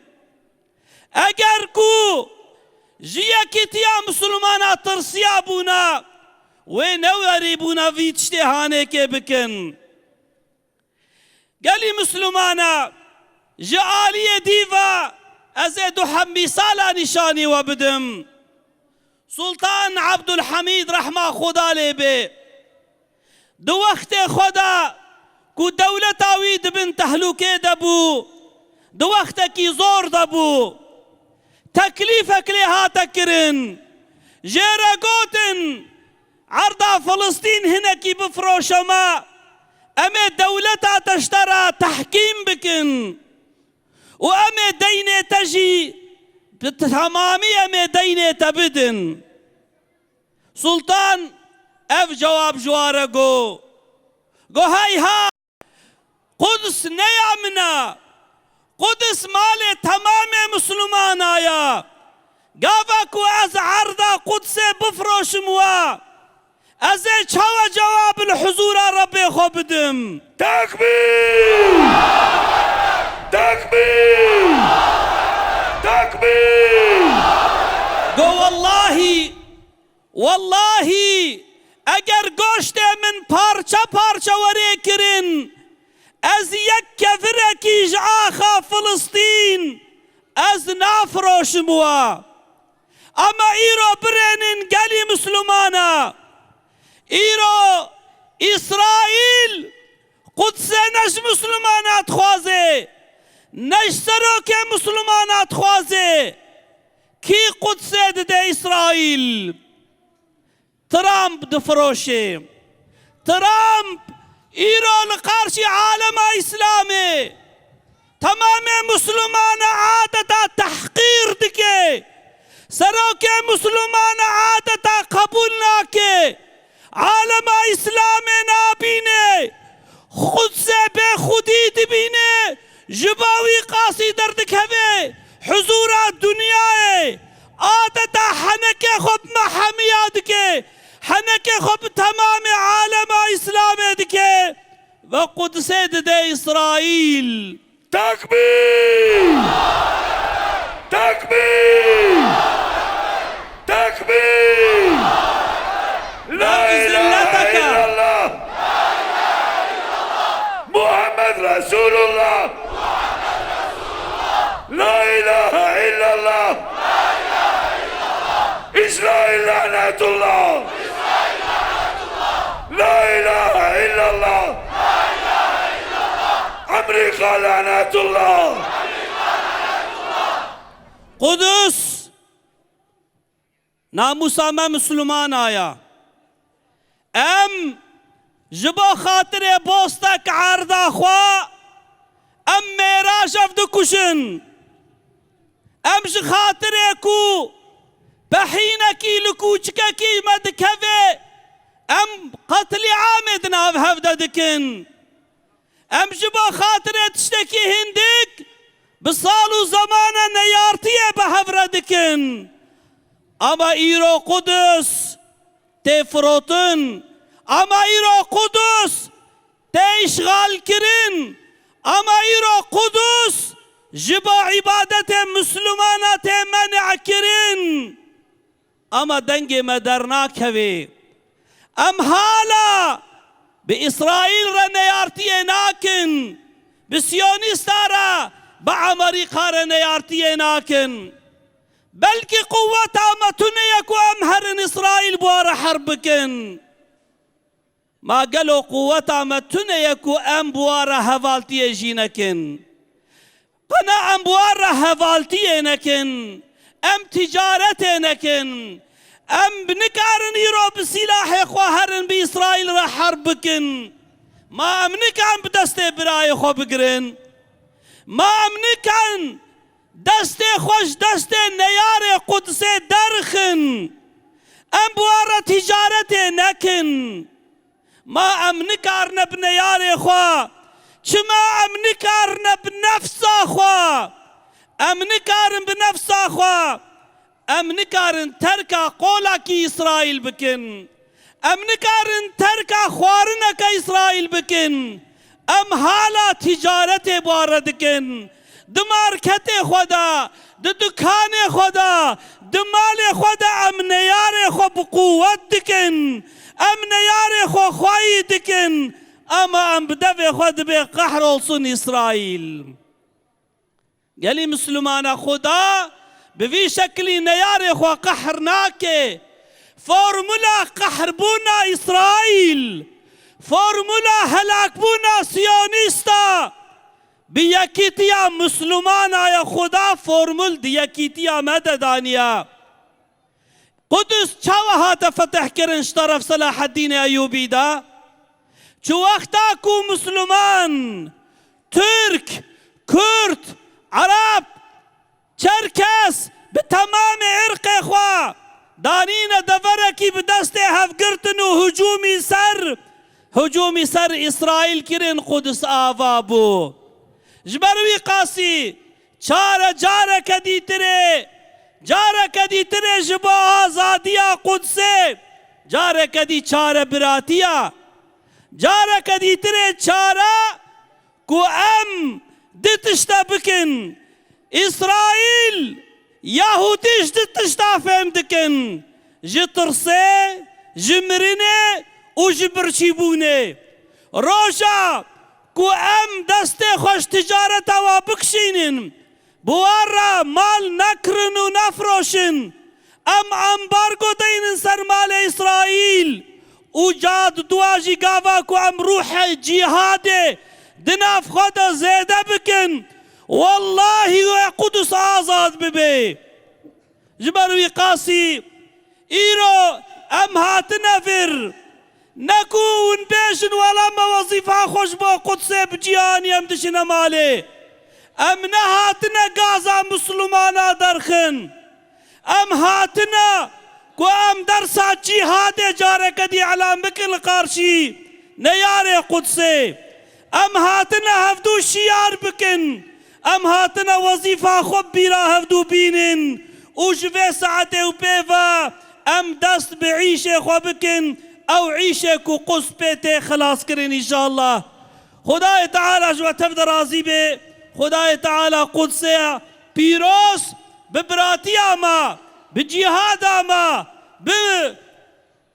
اگر كو جيا كتيا مسلمانا ترسيا بونا ونوري بونا في اجتهانه كي بكن قالي مسلمانا جعالية ديفا أزيد حمي سالا نشاني وبدم سلطان عبد الحميد رحمة خدا لبي دو وقت خدا کو دولت آوید بن تهلوکه دبو دو وقت کی زور دبو تکلیفک لها تکرن جيرا قوتن عرض فلسطين هنا كي بفروشما أما دولتها تشترى تحكيم بكن وأما دينة تجي بتمامي أما دينة تبدن سلطان اف جواب جواره قو هاي ها قدس نيامنا قدس مال تمام مسلمان آيا قافكو از عرض قدس بفروش موا از چاوا جواب الحضور ربي خو بدم تكبير تكبير تكبير قو والله اگر گوشت من پارچه پارچه وری کرن از یک کفرکیج آخا فلسطین از نافروش موا اما ایرو برنن گلی مسلمانا ایرو اسرائیل قدس نش مسلمانات خوازه نش سروک مسلمانات خوازه کی قدس ده اسرائیل ترامپ دفروشه ترامپ ایران قارشی عالم اسلامی تمام مسلمان عادتا تحقیر دکے سروک مسلمان عادتا قبول ناکے عالم اسلام نابینے خود سے بے خودی دبینے جباوی قاسی درد کھوے حضور دنیا ہے عادتا حنک خب محمیاد کے حنک خب تمام عالم اسلام دکے وقدس دے اسرائیل تكبير تكبير تكبير لا إله إلا الله محمد رسول الله لا إله إلا الله إسرائيل لعنة الله لا إله إلا الله أمريكا لعنة الله قدس ناموسا میں مسلمان آیا ام جبو خاطر بوستک عرضا خوا ام میراج افد کشن ام خاطر کو بحینکی لکوچککی مدکوه ام قتل عامد ناف هفده دکن ام جبو خاطر تشتكي هندك بصالو زمانا نيارتيه بهفره دكن اما ايرو قدس تفروتن اما ايرو قدس تشغال كرن اما ايرو قدس جبا عبادت مسلمانات منع كرن اما دنگ مدرناك هوي ام حالا بإسرائيل رنيارتي ناكن بسيونيستارا بأمريكا رنيارتي ناكن بلكي قوة متنيك وأمهر إسرائيل بوار حربكن ما قالوا قوة متنيك وأم بوار هفالتي جينكن قنا أم بوار هفالتي نكن أم تجارتي نكن ام بنكارن يرو بسلاح خواهرن بإسرائيل را حربكن ما ام نكان بدست براي خو بگرن ما ام نكان دست خوش دست نيار قدس درخن ام بوارا تجارت نكن ما ام نكارن بنيار خوا چما ام نكارن بنفسا خوا ام نكارن بنفسا خوا ام نكارن تركا قولا كي إسرائيل بكن ام نكارن تركا خوارنا كي إسرائيل بكن ام حالا تجارت باردكن دماركت خدا دكان خدا دمال خدا ام نيار خو بقوت دكن ام نيار خو خواي دكن اما ام بدف خود بقحر وصن إسرائيل گلی مسلمانا خدا بوی شکلی نیاره خوا قهر ناکه فرمولا قهر بونا اسرائیل فرمولا هلاک بونا سیونیستا بیکیتیا مسلمانا یا خدا فرمول دیکیتیا مددانیا قدس چاوهات فتح کرنش طرف صلاح الدین ایوبی دا چو وقتا کو مسلمان ترک کرد عرب چرکس به تمام عرق خوا دانین دورکی به دست هفگرتن و هجومی سر اسرائیل کرن قدس آوا بو جبروی قاسی چار جار کدی تره جبا آزادیا قدسه جار کدی چار براتیا جار کدی تره چارا کو ام دتشتا بکن اسرائیل یهودیش دتشتا فهم دکن جترسه جمرنه و جبرچی بونه روشا کو ام دست خوش تجارت و بکشینن بوارا مال نکرن و نفروشن ام امبارگو دینن سر مال اسرائیل و جاد دواجی گاوا کو ام روح جهاده دناف خدا زیده بکن والله و قدس آزاد ببی جبروی قاسی ایرو ام هات نفر نكون بيشن ولا ما وظيفة خوش با قدس بجياني ام دشنا مالي ام نهاتنا غازا مسلمانا درخن ام هاتنا کو ام درسا جهاد جاره کدی علام بکل قارشی نیار قدسه ام هاتنا هفدو شیار بکن ام هاتنا وظیفه خوب بیرا هفدو بینن و جوه ساعته و پیوا ام دست بعیشه خوب بکن او عیشه کو قص پیته خلاص کرن انشاءالله خدای تعالی جو تفد راضی به خدای تعالی قدسه پیروز ببراتی اما بجهاد اما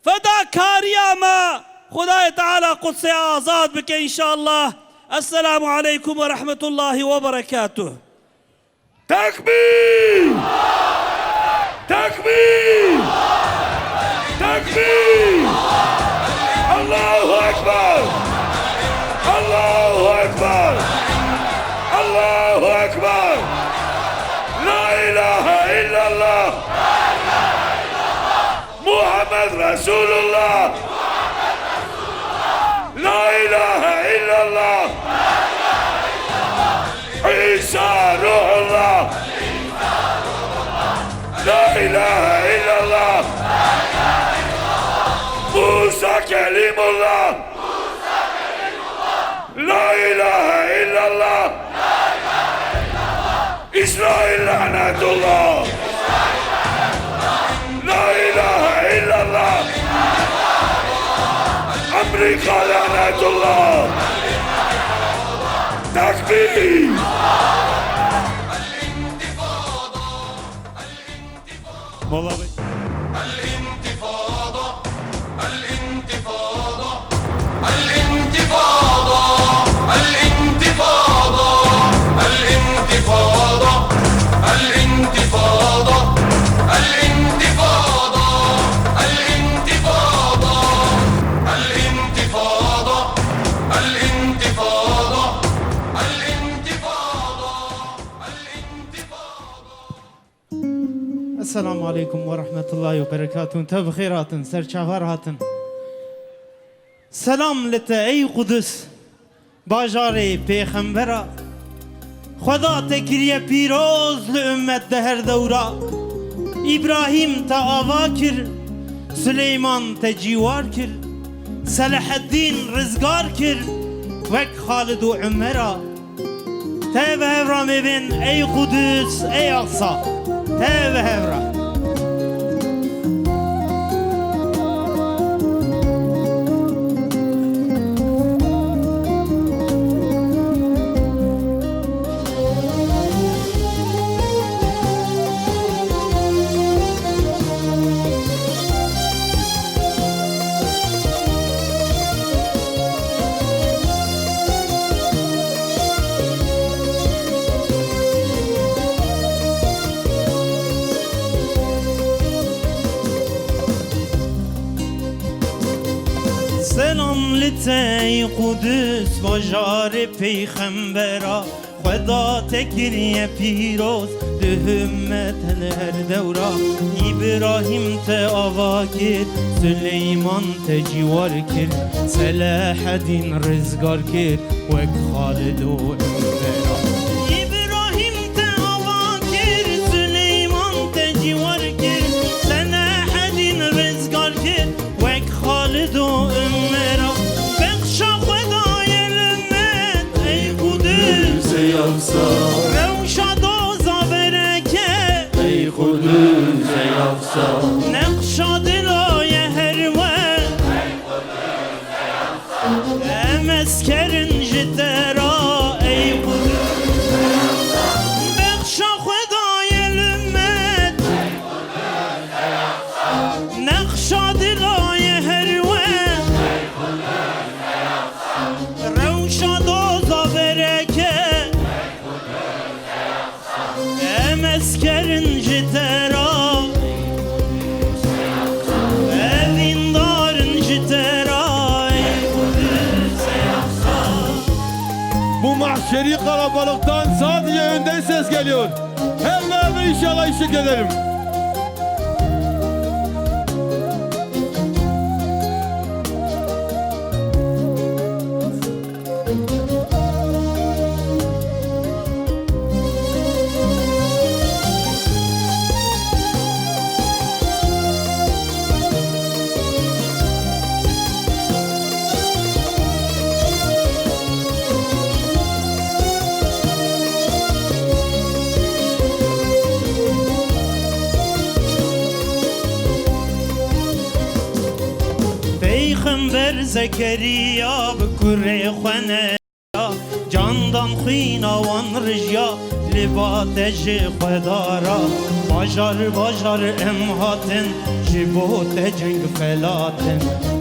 بفداکاری اما خدای تعالی قدسه آزاد بکن انشاءالله السلام عليكم ورحمة الله وبركاته تكبير تكبير تكبير الله أكبر الله أكبر الله أكبر لا إله إلا الله محمد رسول الله لا إله إلا الله عيسى روح الله لا إله إلا الله موسى كلم الله لا إله إلا الله إسرائيل لعنة الله لا إله إلا الله أمريكا لعنة الله تكبير والله الانتفاضة الانتفاضة الانتفاضة الانتفاضة الانتفاضة الانتفاضة الانتفاضة الانتفاضة الانتفاضة الانتفاضة السلام عليكم ورحمة الله وبركاته انت بخيرات سرچاور هاتن سلام لتا ای قدس باجار پیغمبرا خدا تکریه پیروز لأمت دهر دورا ابراهیم تا آوا کر سلیمان تا جیوار کر صلاح الدین رزگار کر وک خالد و عمرا تا به هفرا میبین ای قدس ای اقصا تا به هفرا ای قدس باجار پیغمبرا خدا تکریه پیروز ده همت هر دورا ابراهیم تا آوا کرد سلیمان تا جوار کرد صلاح الدین رزگار کرد وک خالد و امبرا ابراهیم تا آوا کرد سلیمان تا جوار کرد صلاح الدین رزگار کرد وک خالد و امبرا بخشا خدای لمت ای قدس روشا دوزا برکه ای قدوس ای افسا نقشا دلای هروه امسکرن جترا ای قدوس بخشا خدای لمت نقشا دلای هروه روشا دوزا برکه مسکرن جترا evin darın jitera Bu mahşeri kalabalıktan sadece önden ses geliyor. Her beraber inşallah eşlik edelim. پیغمبر زکریا بکره خانه جاندان خوینا وان رجیا لباتج خدارا باجار باجار امهاتن جبوت جنگ فلاتن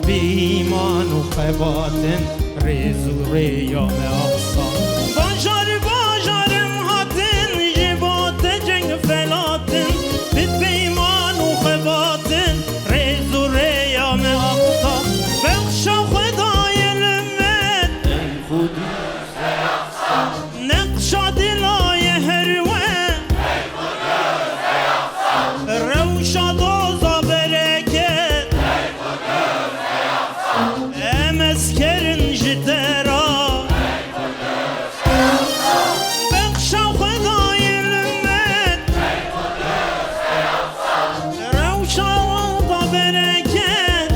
بیمان و خباتن ریزو ریام اقصا باجار باجار امهاتن جبوت جنگ فلاتن بیمان و خباتن ریزو ریام اقصا بخشا خدای لمت نقشا دلای هروه روشا دوزا برکت امسکرن جترا بخشا خدای لمت روشا دوزا برکت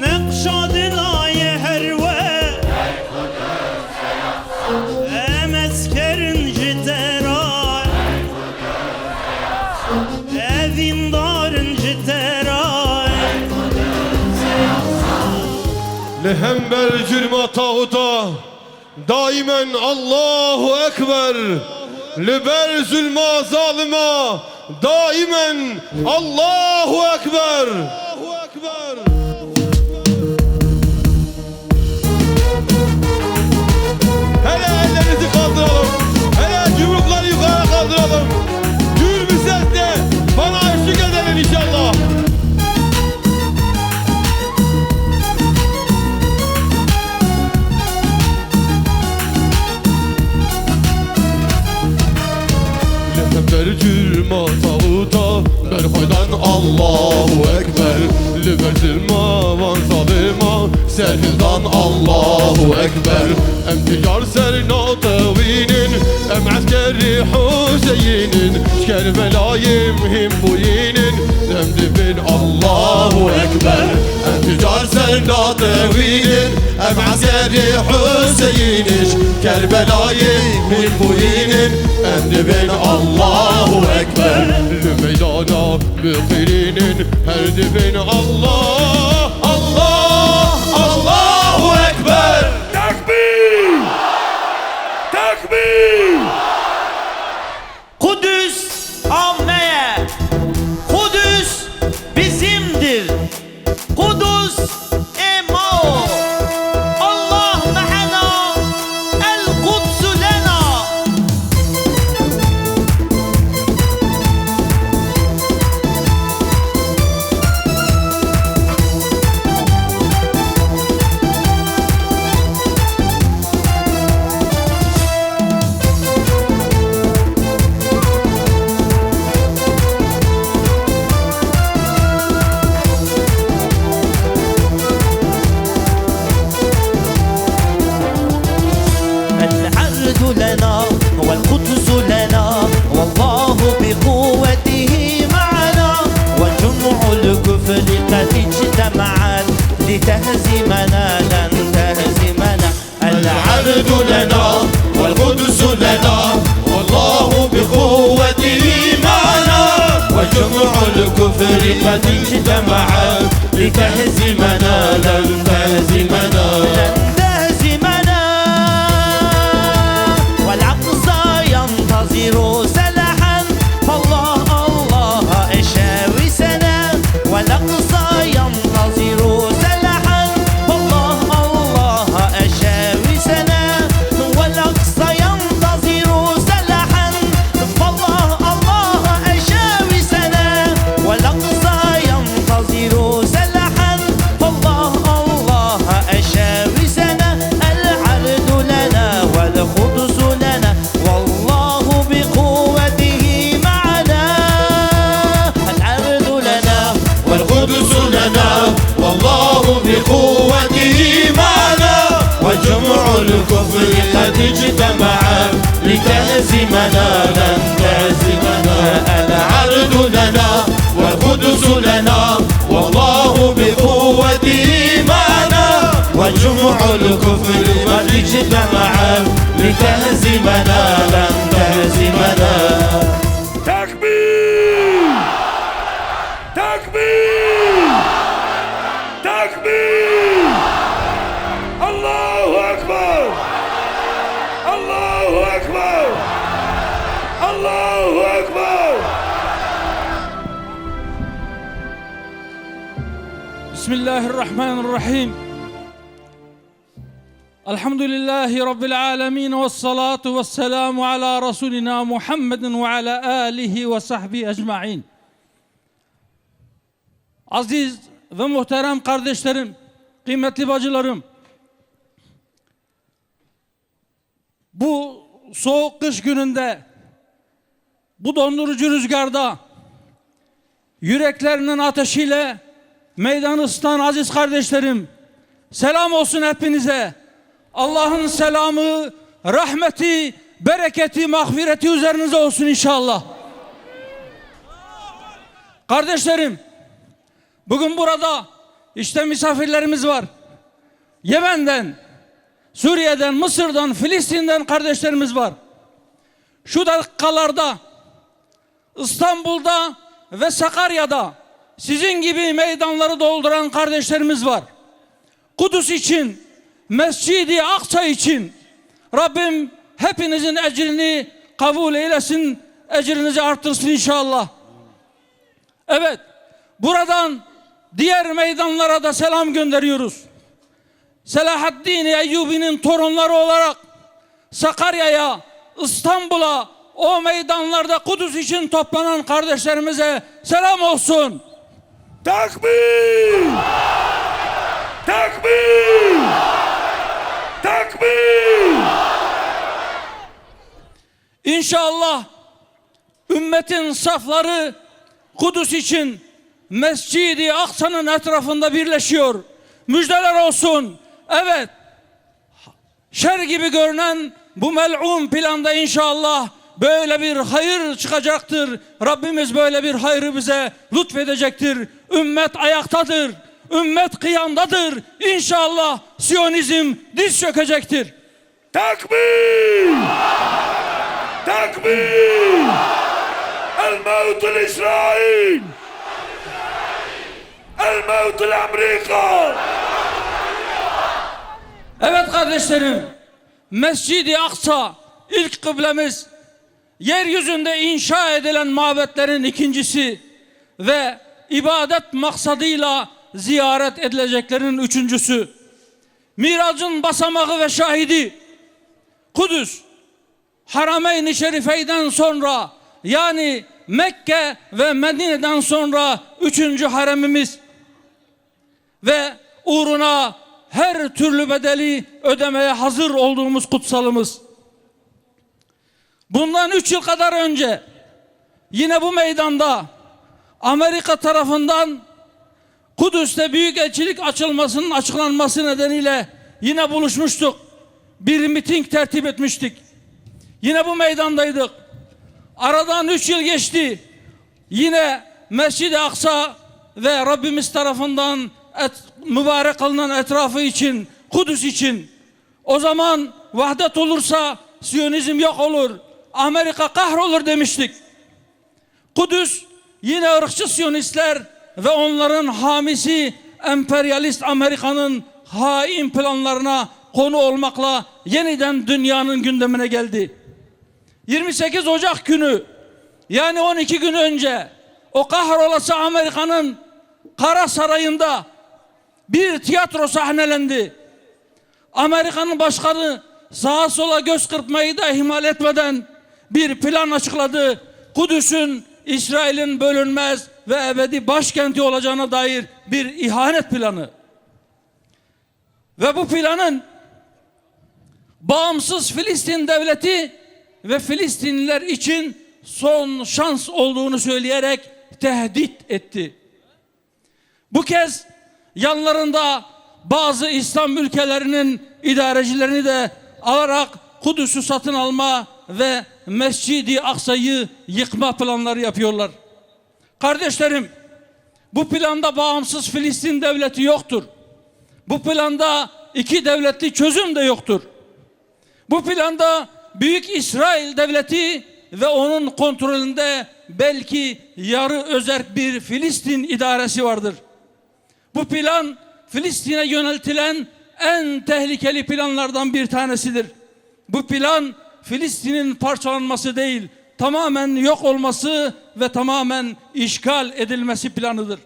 نقشا دلای هروه مسکرن جترا evin darın jitera Lehember cürma tağuta daimen Allahu Ekber. Liber zulma zalima daimen Allahu Ekber. Allahu Ekber. Hele ellerinizi kaldıralım. Hele yumrukları yukarı kaldıralım. Gür bir sesle bana eşlik edelim inşallah. Lehember cürma tağuta berhaydan Allahu Ekber. Liber zilma van zalima serhildan Allahu Ekber. Em ticar serna tevinin em askeri Hüseyin'in Kerbelayim him buyinin em dibin Allahu Ekber. Em ticar serna tevinin em askeri Hüseyin'in Kerbelayim him buyinin em dibin Allahu Ekber. Lümeydana bükirinin her dibin Allah Allah Allahu Ekber. Takbir! Takbir! Kudüs ammeye, Kudüs bizimdir. Kudüs emo. Allah mehena, el kudsu lena. العرض لنا والقدس لنا والله بقوته معنا وجمع الكفر قد اجتمعت لتهزمنا لن تهزمنا العرض لنا والقدس لنا والله بقوته معنا وجمع الكفر قد اجتمعت لتهزمنا لن تهزمنا لن تهزمنا والأقصى ينتظر سلاحا فالله الله أشاوسنا والأقصى ينتظر سلاحا فالله الله أشاوسنا والأقصى ينتظر سلاحا فالله الله أشاوسنا والأقصى ينتظر سلاحا فالله الله أشاوسنا العرض لنا والقدس لنا والله بقوته معنا العرض لنا والقدس لنا والله بقوته معنا وجمع الكفر قد اجتمع لتهزمنا لن تهزمنا العرض لنا والقدس لنا والله بقوته معنا وجمع الكفر قد اجتمع لتهزمنا لن تهزمنا تكبير تكبير تكبير الله أكبر الله أكبر الله أكبر بسم الله الرحمن الرحيم الحمد لله رب العالمين والصلاة والسلام على رسولنا محمد وعلى آله وصحبه ecmaîn. Aziz ve muhterem kardeşlerim, kıymetli bacılarım, bu soğuk kış gününde, bu dondurucu rüzgarda, yüreklerinin ateşiyle meydanı ısıtan aziz kardeşlerim, selam olsun hepinize. Allah'ın selamı, rahmeti, bereketi, mağfireti üzerinize olsun inşallah. Kardeşlerim, bugün burada işte misafirlerimiz var. Yemen'den, Suriye'den, Mısır'dan, Filistin'den kardeşlerimiz var. Şu dakikalarda İstanbul'da ve Sakarya'da sizin gibi meydanları dolduran kardeşlerimiz var. Kudüs için, Mescid-i Aksa için Rabbim hepinizin ecrini kabul eylesin, ecrinizi artırsın inşallah. Evet, buradan diğer meydanlara da selam gönderiyoruz. Selahaddin Eyyubi'nin torunları olarak Sakarya'ya, İstanbul'a, o meydanlarda Kudüs için toplanan kardeşlerimize selam olsun. Takbir! Takbir! Takbir! İnşallah ümmetin safları Kudüs için Mescid-i Aksa'nın etrafında birleşiyor. Müjdeler olsun. Evet, şer gibi görünen bu mel'un planda inşallah böyle bir hayır çıkacaktır. Rabbimiz böyle bir hayrı bize lütfedecektir. Ümmet ayaktadır. Ümmet kıyamdadır. İnşallah Siyonizm diz çökecektir. Takbir! Takbir! El-mevtul İsrail! El-mevtul Amerika! Evet kardeşlerim, Mescid-i Aksa ilk kıblemiz, yeryüzünde inşa edilen mabetlerin ikincisi ve ibadet maksadıyla ziyaret edileceklerin üçüncüsü. Miracın basamağı ve şahidi Kudüs, Harameyn-i Şerifey'den sonra, yani Mekke ve Medine'den sonra üçüncü haremimiz ve uğruna her türlü bedeli ödemeye hazır olduğumuz kutsalımız. Bundan 3 yıl kadar önce yine bu meydanda Amerika tarafından Kudüs'te büyükelçilik açılmasının açıklanması nedeniyle yine buluşmuştuk. bir miting tertip etmiştik. Yine bu meydandaydık. Aradan 3 yıl geçti. Yine Mescid-i Aksa ve Rabbimiz tarafından mübarek kılınan etrafı için, Kudüs için. O zaman vahdet olursa Siyonizm yok olur. Amerika kahrolur demiştik. Kudüs yine ırkçı Siyonistler ve onların hamisi emperyalist Amerika'nın hain planlarına konu olmakla yeniden dünyanın gündemine geldi. 28 Ocak günü, yani 12 gün önce o kahrolası Amerika'nın Kara Sarayı'nda bir tiyatro sahnelendi. Amerika'nın başkanı sağa sola göz kırpmayı da ihmal etmeden bir plan açıkladı. Kudüs'ün İsrail'in bölünmez ve ebedi başkenti olacağına dair bir ihanet planı. Ve bu planın bağımsız Filistin devleti ve Filistinliler için son şans olduğunu söyleyerek tehdit etti. Bu kez yanlarında bazı İslam ülkelerinin idarecilerini de alarak Kudüs'ü satın alma ve Mescid-i Aksa'yı yıkma planları yapıyorlar. Kardeşlerim, bu planda bağımsız Filistin devleti yoktur. Bu planda iki devletli çözüm de yoktur. Bu planda Büyük İsrail devleti ve onun kontrolünde belki yarı özerk bir Filistin idaresi vardır. Bu plan Filistin'e yöneltilen en tehlikeli planlardan bir tanesidir. Bu plan Filistin'in parçalanması değil, tamamen yok olması ve tamamen işgal edilmesi planıdır.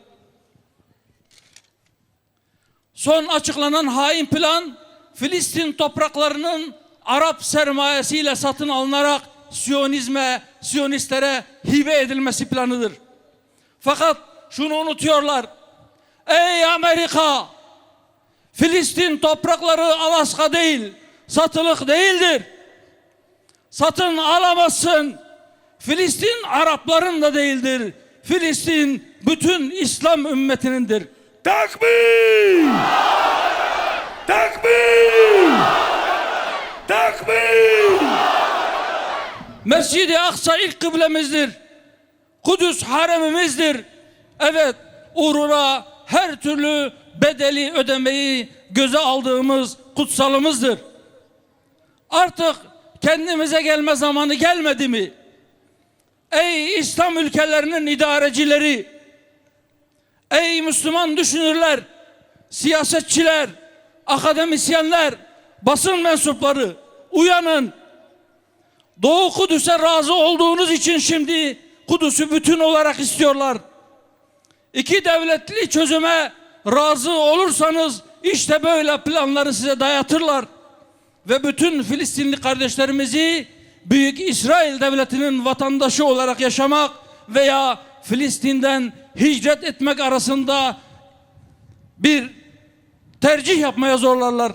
Son açıklanan hain plan, Filistin topraklarının Arap sermayesiyle satın alınarak Siyonistlere hibe edilmesi planıdır. Fakat şunu unutuyorlar. Ey Amerika! Filistin toprakları Alaska değil, satılık değildir. Satın alamazsın. Filistin Arapların da değildir. Filistin bütün İslam ümmetinindir. Takbir! Takbir! Takbir! Mescid-i Aksa ilk kıblemizdir. Kudüs haremimizdir. Evet, uğruna her türlü bedeli ödemeyi göze aldığımız kutsalımızdır. Artık kendimize gelme zamanı gelmedi mi? Ey İslam ülkelerinin idarecileri, ey Müslüman düşünürler, siyasetçiler, akademisyenler, basın mensupları, uyanın. Doğu Kudüs'e razı olduğunuz için şimdi Kudüs'ü bütün olarak istiyorlar. İki devletli çözüme razı olursanız işte böyle planları size dayatırlar. Ve bütün Filistinli kardeşlerimizi Büyük İsrail Devleti'nin vatandaşı olarak yaşamak veya Filistin'den hicret etmek arasında bir tercih yapmaya zorlarlar.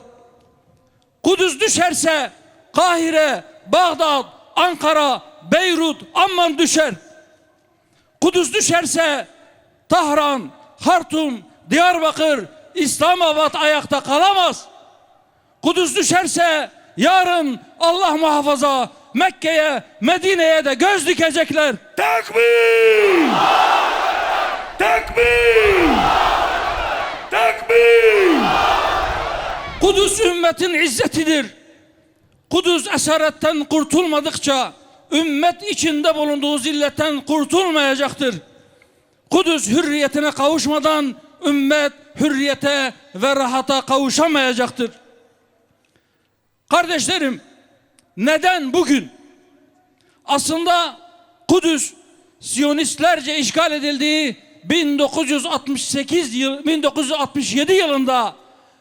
Kudüs düşerse Kahire, Bağdat, Ankara, Beyrut, Amman düşer. Kudüs düşerse Tahran, Hartum, Diyarbakır, İslamabad ayakta kalamaz. Kudüs düşerse yarın Allah muhafaza Mekke'ye, Medine'ye de göz dikecekler. Takbir! Takbir! Takbir! Kudüs ümmetin izzetidir. Kudüs esaretten kurtulmadıkça ümmet içinde bulunduğu zilletten kurtulmayacaktır. Kudüs hürriyetine kavuşmadan ümmet hürriyete ve rahata kavuşamayacaktır. Kardeşlerim, neden bugün? Aslında Kudüs Siyonistlerce işgal edildiği 1967 yılında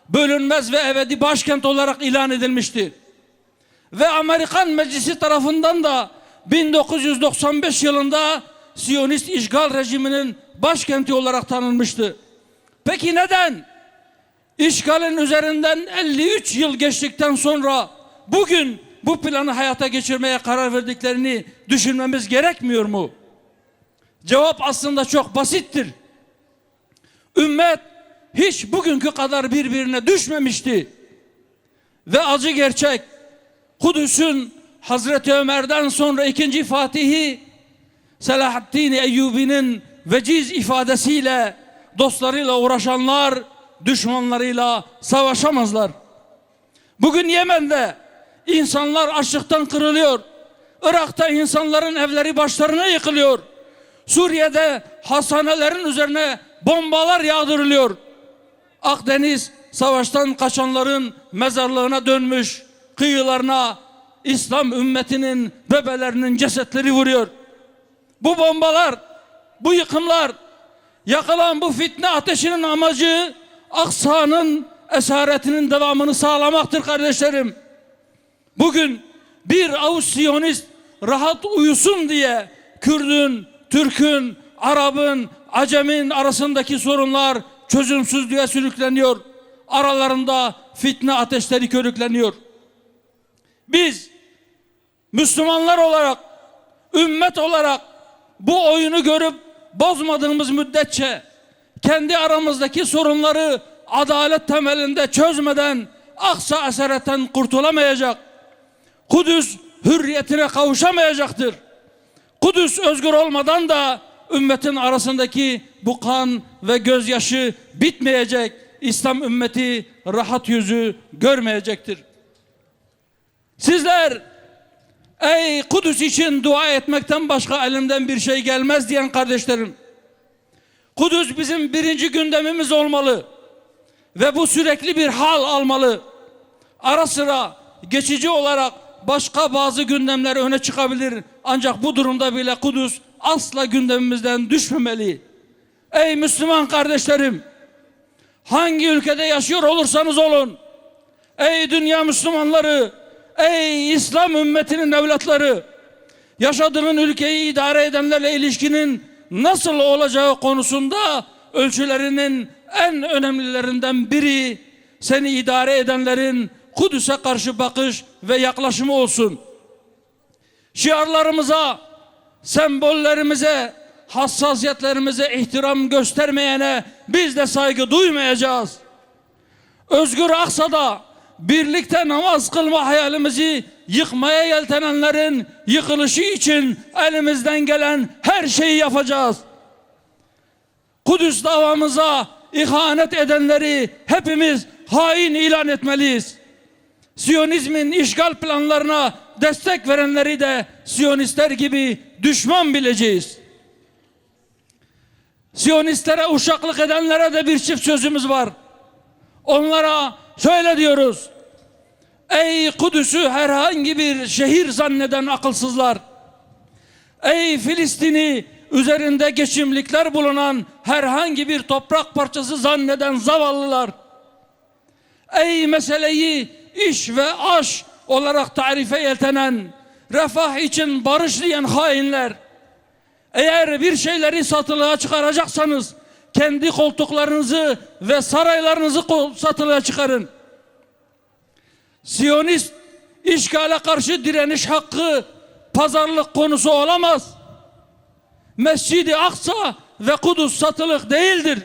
bölünmez ve ebedi başkent olarak ilan edilmişti. Ve Amerikan Meclisi tarafından da 1995 yılında Siyonist işgal rejiminin başkenti olarak tanınmıştı. Peki neden? İşgalin üzerinden 53 yıl geçtikten sonra bugün bu planı hayata geçirmeye karar verdiklerini düşünmemiz gerekmiyor mu? Cevap aslında çok basittir. Ümmet hiç bugünkü kadar birbirine düşmemişti. ve acı gerçek. Kudüs'ün Hazreti Ömer'den sonra ikinci Fatihi Selahaddin Eyyubi'nin veciz ifadesiyle dostlarıyla uğraşanlar düşmanlarıyla savaşamazlar. Bugün Yemen'de insanlar açlıktan kırılıyor. Irak'ta insanların evleri başlarına yıkılıyor. Suriye'de hastanelerin üzerine bombalar yağdırılıyor. Akdeniz savaştan kaçanların mezarlığına dönmüş, kıyılarına İslam ümmetinin bebelerinin cesetleri vuruyor. Bu bombalar, bu yıkımlar, yakılan bu fitne ateşinin amacı Aksa'nın esaretinin devamını sağlamaktır kardeşlerim. Bugün bir avuç Siyonist rahat uyusun diye Kürdün, Türk'ün, Arap'ın, Acem'in arasındaki sorunlar çözümsüzlüğe sürükleniyor. Aralarında fitne ateşleri körükleniyor. Biz Müslümanlar olarak, ümmet olarak bu oyunu görüp bozmadığımız müddetçe kendi aramızdaki sorunları adalet temelinde çözmeden Aksa esaretten kurtulamayacak. Kudüs hürriyetine kavuşamayacaktır. Kudüs özgür olmadan da ümmetin arasındaki bu kan ve gözyaşı bitmeyecek. İslam ümmeti rahat yüzü görmeyecektir. Sizler ey Kudüs için dua etmekten başka elimden bir şey gelmez diyen kardeşlerim, Kudüs bizim birinci gündemimiz olmalı ve bu sürekli bir hal almalı. Ara sıra geçici olarak başka bazı gündemler öne çıkabilir, ancak bu durumda bile Kudüs asla gündemimizden düşmemeli. Ey Müslüman kardeşlerim, hangi ülkede yaşıyor olursanız olun, ey dünya Müslümanları, ey İslam ümmetinin evlatları, yaşadığın ülkeyi idare edenlerle ilişkinin nasıl olacağı konusunda ölçülerinin en önemlilerinden biri seni idare edenlerin Kudüs'e karşı bakış ve yaklaşımı olsun. Şiarlarımıza, sembollerimize, hassasiyetlerimize ihtiram göstermeyene biz de saygı duymayacağız. Özgür Aksa'da birlikte namaz kılma hayalimizi yıkmaya yeltenenlerin yıkılışı için elimizden gelen her şeyi yapacağız. Kudüs davamıza ihanet edenleri hepimiz hain ilan etmeliyiz. Siyonizmin işgal planlarına destek verenleri de Siyonistler gibi düşman bileceğiz. Siyonistlere uşaklık edenlere de bir çift sözümüz var. Onlara şöyle diyoruz: ey Kudüs'ü herhangi bir şehir zanneden akılsızlar! Ey Filistin'i üzerinde geçimlikler bulunan herhangi bir toprak parçası zanneden zavallılar! Ey meseleyi iş ve aş olarak tarife yeltenen, refah için barış diyen hainler! Eğer bir şeyleri satılığa çıkaracaksanız kendi koltuklarınızı ve saraylarınızı satılığa çıkarın. Siyonist işgale karşı direniş hakkı pazarlık konusu olamaz. Mescid-i Aksa ve Kudüs satılık değildir.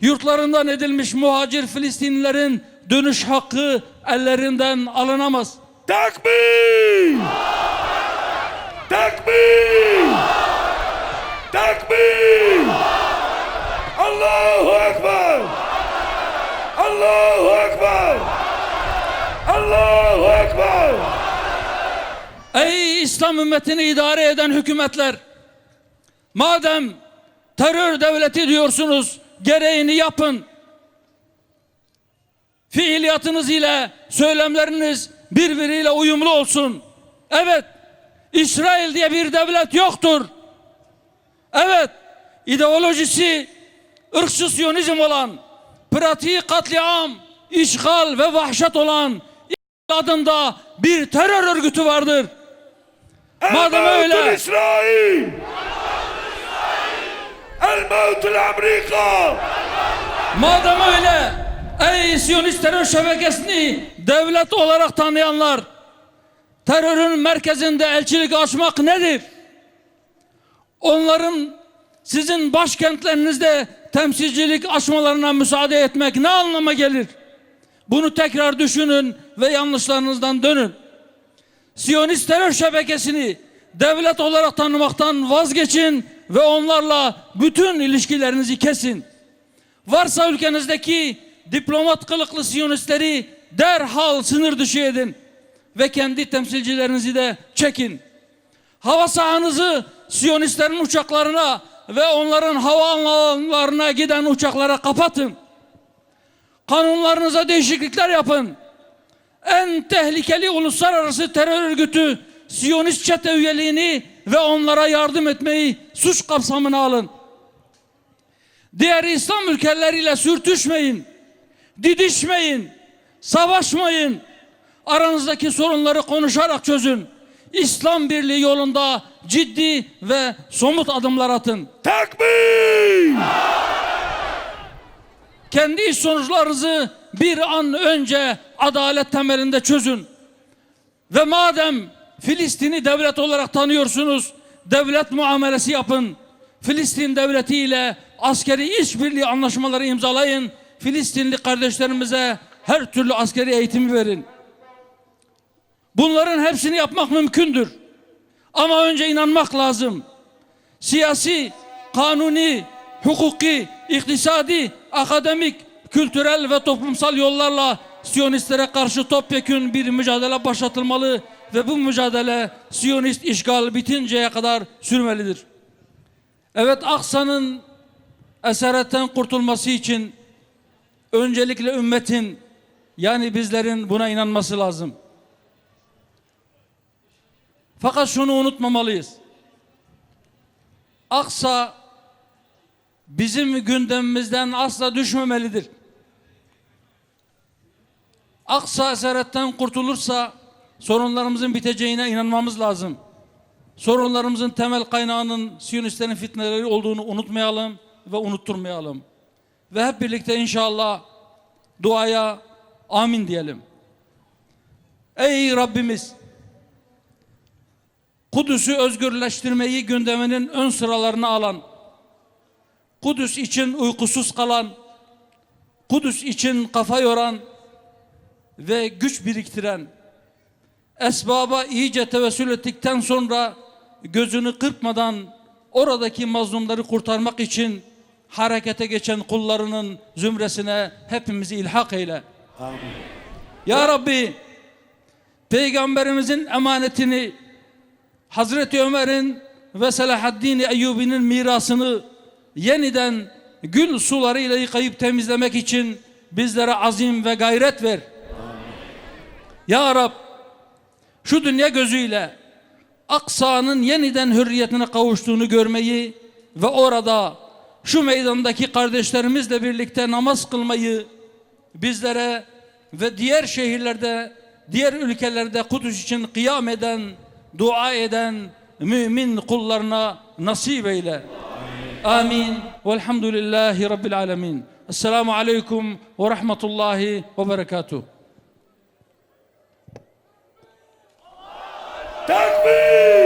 Yurtlarından edilmiş muhacir Filistinlilerin dönüş hakkı ellerinden alınamaz. Takbir! Takbir! Takbir! Allahu Ekber! Allahu Ekber! Allahu Ekber! Ey İslam ümmetini idare eden hükümetler! Madem terör devleti diyorsunuz, gereğini yapın. Fiiliyatınız ile söylemleriniz birbiriyle uyumlu olsun. Evet, İsrail diye bir devlet yoktur. Evet, ideolojisi ırkçı Siyonizm olan, pratiği katliam, işgal ve vahşet olan adında bir terör örgütü vardır. Madem öyle, İsrail! El-Mevtul Amerika! Madem öyle, ey Siyonist terör şebekesini devlet olarak tanıyanlar, terörün merkezinde elçilik açmak nedir? Onların sizin başkentlerinizde temsilcilik açmalarına müsaade etmek ne anlama gelir? Bunu tekrar düşünün ve yanlışlarınızdan dönün. Siyonist terör şebekesini devlet olarak tanımaktan vazgeçin ve onlarla bütün ilişkilerinizi kesin. Varsa ülkenizdeki diplomat kılıklı Siyonistleri derhal sınır dışı edin ve kendi temsilcilerinizi de çekin. Hava sahanızı Siyonistlerin uçaklarına ve onların hava alanlarına giden uçaklara kapatın. Kanunlarınıza değişiklikler yapın. En tehlikeli uluslararası terör örgütü Siyonist çete üyeliğini ve onlara yardım etmeyi suç kapsamına alın. Diğer İslam ülkeleriyle sürtüşmeyin, didişmeyin, savaşmayın. Aranızdaki sorunları konuşarak çözün. İslam birliği yolunda ciddi ve somut adımlar atın. Takbir! Kendi iş sonuçlarınızı bir an önce adalet temelinde çözün. Ve madem Filistin'i devlet olarak tanıyorsunuz, devlet muamelesi yapın. Filistin devleti ile askeri işbirliği anlaşmaları imzalayın. Filistinli kardeşlerimize her türlü askeri eğitimi verin. Bunların hepsini yapmak mümkündür. Ama önce inanmak lazım. Siyasi, kanuni, hukuki, iktisadi, akademik, kültürel ve toplumsal yollarla Siyonistlere karşı topyekün bir mücadele başlatılmalı ve bu mücadele Siyonist işgal bitinceye kadar sürmelidir. Evet, Aksa'nın esaretten kurtulması için öncelikle ümmetin, yani bizlerin buna inanması lazım. Fakat şunu unutmamalıyız. Aksa bizim gündemimizden asla düşmemelidir. Aksa esaretten kurtulursa sorunlarımızın biteceğine inanmamız lazım. Sorunlarımızın temel kaynağının Siyonistlerin fitneleri olduğunu unutmayalım ve unutturmayalım. Ve hep birlikte inşallah duaya amin diyelim. Ey Rabbimiz! Kudüs'ü özgürleştirmeyi gündeminin ön sıralarına alan, Kudüs için uykusuz kalan, Kudüs için kafa yoran ve güç biriktiren, esbaba iyice tevessül ettikten sonra gözünü kırpmadan oradaki mazlumları kurtarmak için harekete geçen kullarının zümresine hepimizi ilhak eyle. Amin. Ya Rabbi, Peygamberimizin emanetini, Hazreti Ömer'in ve Selahaddin Eyyubi'nin mirasını yeniden gül sularıyla yıkayıp temizlemek için bizlere azim ve gayret ver. Amin. Ya Rab, şu dünya gözüyle Aksa'nın yeniden hürriyetine kavuştuğunu görmeyi ve orada şu meydandaki kardeşlerimizle birlikte namaz kılmayı bizlere ve diğer şehirlerde, diğer ülkelerde Kudüs için kıyam eden, dua eden mümin kullarına nasip eyle. Amin. Velhamdülillahi Rabbil alemin. Esselamu aleyküm ve rahmetullahi ve berekatuhu. Takbir!